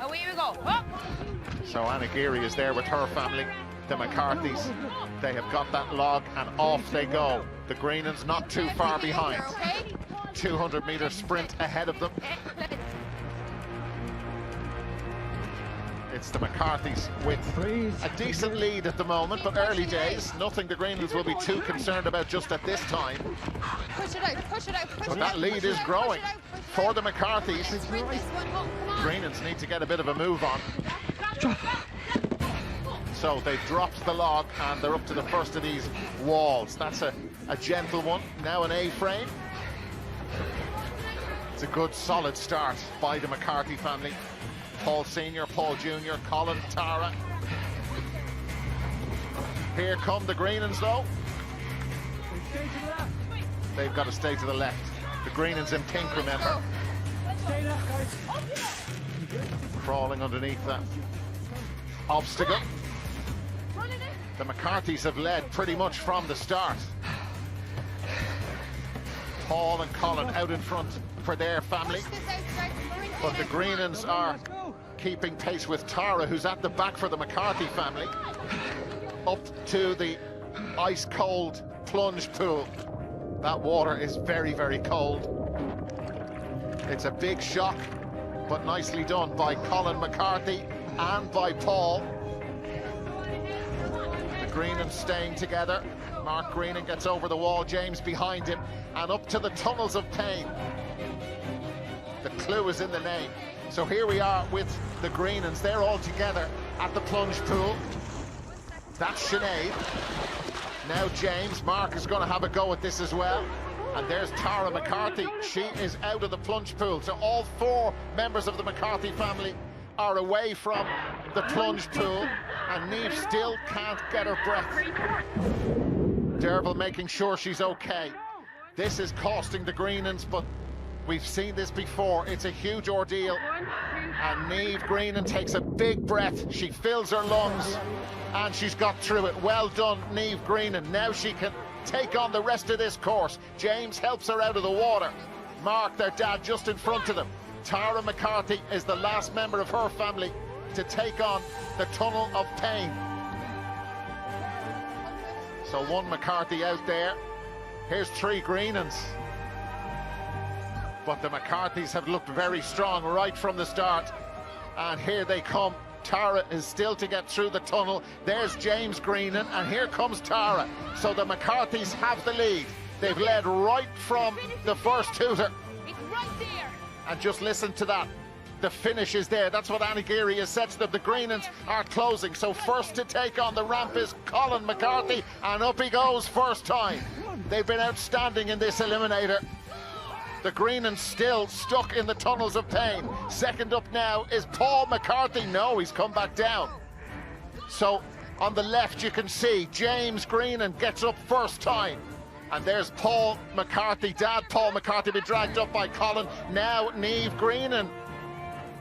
[SPEAKER 1] Away we go. Up.
[SPEAKER 13] So Anna Geary is there with her family. The McCarthys, they have got that log and off they go. The Greenans not too far behind. 200-metre sprint ahead of them. It's the McCarthys with a decent lead at the moment, but early days. Nothing the Greenlands will be too concerned about just at this time.
[SPEAKER 1] Push it out, push it out, push it out.
[SPEAKER 13] But that lead is growing for the McCarthys. Greenlands need to get a bit of a move on. So they dropped the log and they're up to the first of these walls. That's a gentle one. Now an A-frame. It's a good solid start by the McCarthy family. Paul Senior, Paul Junior, Colin, Tara. Here come the Greenans though. They've got to stay to the left. The Greenans in pink, remember. Crawling underneath that obstacle. The McCarthys have led pretty much from the start. Paul and Colin out in front for their family. But the Greenans are keeping pace with Tara, who's at the back for the McCarthy family. Up to the ice-cold plunge pool. That water is very, very cold. It's a big shock, but nicely done by Colin McCarthy and by Paul. The Greenans staying together. Mark Greenan gets over the wall, James behind him, and up to the tunnels of pain. The clue is in the name. So here we are with the Greenans. They're all together at the plunge pool. That's Sinead. Now James. Mark is going to have a go at this as well. And there's Tara McCarthy. She is out of the plunge pool. So all four members of the McCarthy family are away from the plunge pool. and Niamh still can't get her breath. Derval making sure she's okay. This is costing the Greenans, but we've seen this before. It's a huge ordeal. And Niamh Greenan takes a big breath. She fills her lungs, and she's got through it. Well done, Niamh Greenan. Now she can take on the rest of this course. James helps her out of the water. Mark, their dad, just in front of them. Tara McCarthy is the last member of her family to take on the Tunnel of Pain. So one McCarthy out there. Here's 3 Greenans. But the McCarthys have looked very strong right from the start. And here they come. Tara is still to get through the tunnel. There's James Greenan, and here comes Tara. So the McCarthys have the lead. They've led right from the first hooter.
[SPEAKER 3] It's right there.
[SPEAKER 13] And just listen to that. The finish is there. That's what Annie Geary has said to them. The Greenans are closing. So first to take on the ramp is Colin McCarthy, and up he goes first time. They've been outstanding in this eliminator. The Greenans still stuck in the tunnels of pain. Second up now is Paul McCarthy. No, he's come back down. So on the left you can see James Greenan gets up first time. And there's Paul McCarthy, Dad Paul McCarthy, been dragged up by Colin. Now Niamh Greenan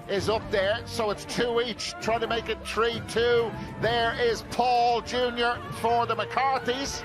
[SPEAKER 13] is up there, so it's 2 each, trying to make it 3-2. There is Paul Jr. for the McCarthys.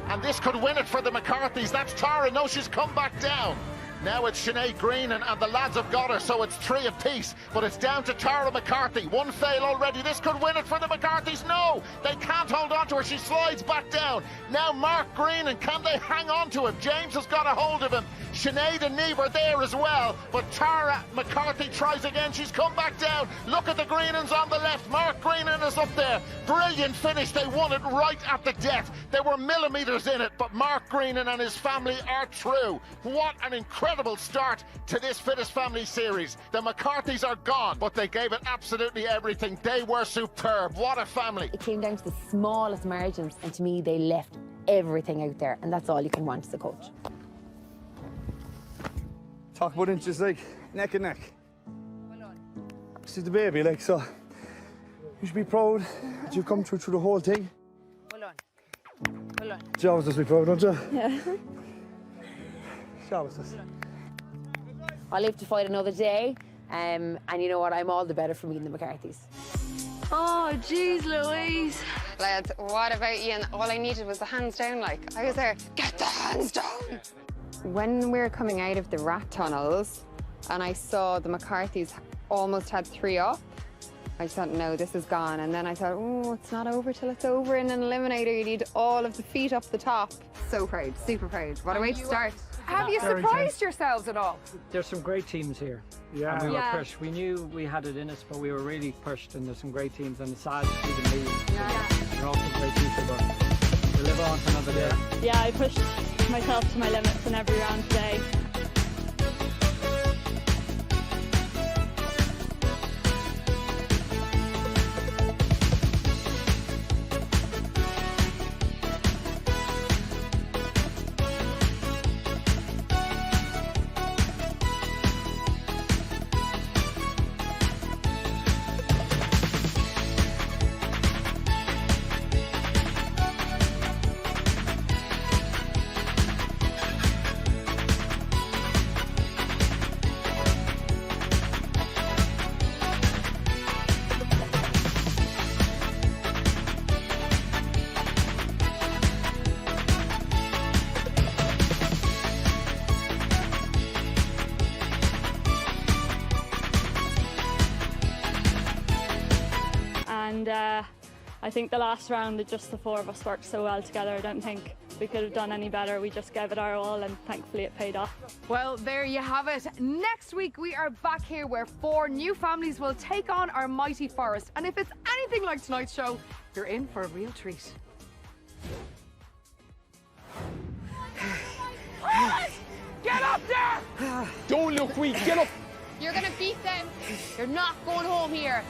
[SPEAKER 13] And this could win it for the McCarthys. That's Tara. No, she's come back down. Now it's Sinead Greenan, and the lads have got her, so it's 3 apiece. But it's down to Tara McCarthy. One fail already. This could win it for the McCarthys. No, they can't hold on to her. She slides back down. Now Mark Greenan, can they hang on to him? James has got a hold of him. Sinead and Niamh are there as well. But Tara McCarthy tries again. She's come back down. Look at the Greenans on the left. Mark Greenan is up there. Brilliant finish. They won it right at the death. There were millimetres in it, but Mark Greenan and his family are through. What an incredible start to this Fittest Family series. The McCarthys are gone, but they gave it absolutely everything. They were superb. What a family.
[SPEAKER 3] It came down to the smallest margins, and to me, they left everything out there, and that's all you can want as a coach.
[SPEAKER 6] Talk about inches like neck and neck. This is the baby, like, so you should be proud that you've come through the whole thing.
[SPEAKER 3] Hold on.
[SPEAKER 6] You always just be proud, don't you?
[SPEAKER 3] Yeah. I live to fight another day, and you know what? I'm all the better for meeting the McCarthys.
[SPEAKER 10] Oh, jeez, Louise. Lads, what about you? And all I needed was the hands down, like. I was there, get the hands down! When we were coming out of the rat tunnels, and I saw the McCarthys almost had 3 up, I just thought, no, this is gone. And then I thought, oh, it's not over till it's over. In an eliminator, you need all of the feet up the top. So proud, super proud. What a way to start.
[SPEAKER 1] Have you surprised yourselves at all?
[SPEAKER 18] There's some great teams here.
[SPEAKER 12] Yeah.
[SPEAKER 18] And we were pushed. We knew we had it in us, but we were really pushed, and there's some great teams, and it's sad to see them leave.
[SPEAKER 10] Yeah.
[SPEAKER 18] They're also great people, but we'll live on for another day.
[SPEAKER 8] Yeah, I pushed myself to my limits in every round today. And I think the last round, just the 4 of us worked so well together. I don't think we could have done any better. We just gave it our all, and thankfully it paid off.
[SPEAKER 1] Well, there you have it. Next week, we are back here where 4 new families will take on our mighty Forest. And if it's anything like tonight's show, you're in for a real treat.
[SPEAKER 5] Get up there! Don't look weak, get up!
[SPEAKER 3] You're gonna beat them. You're not going home here.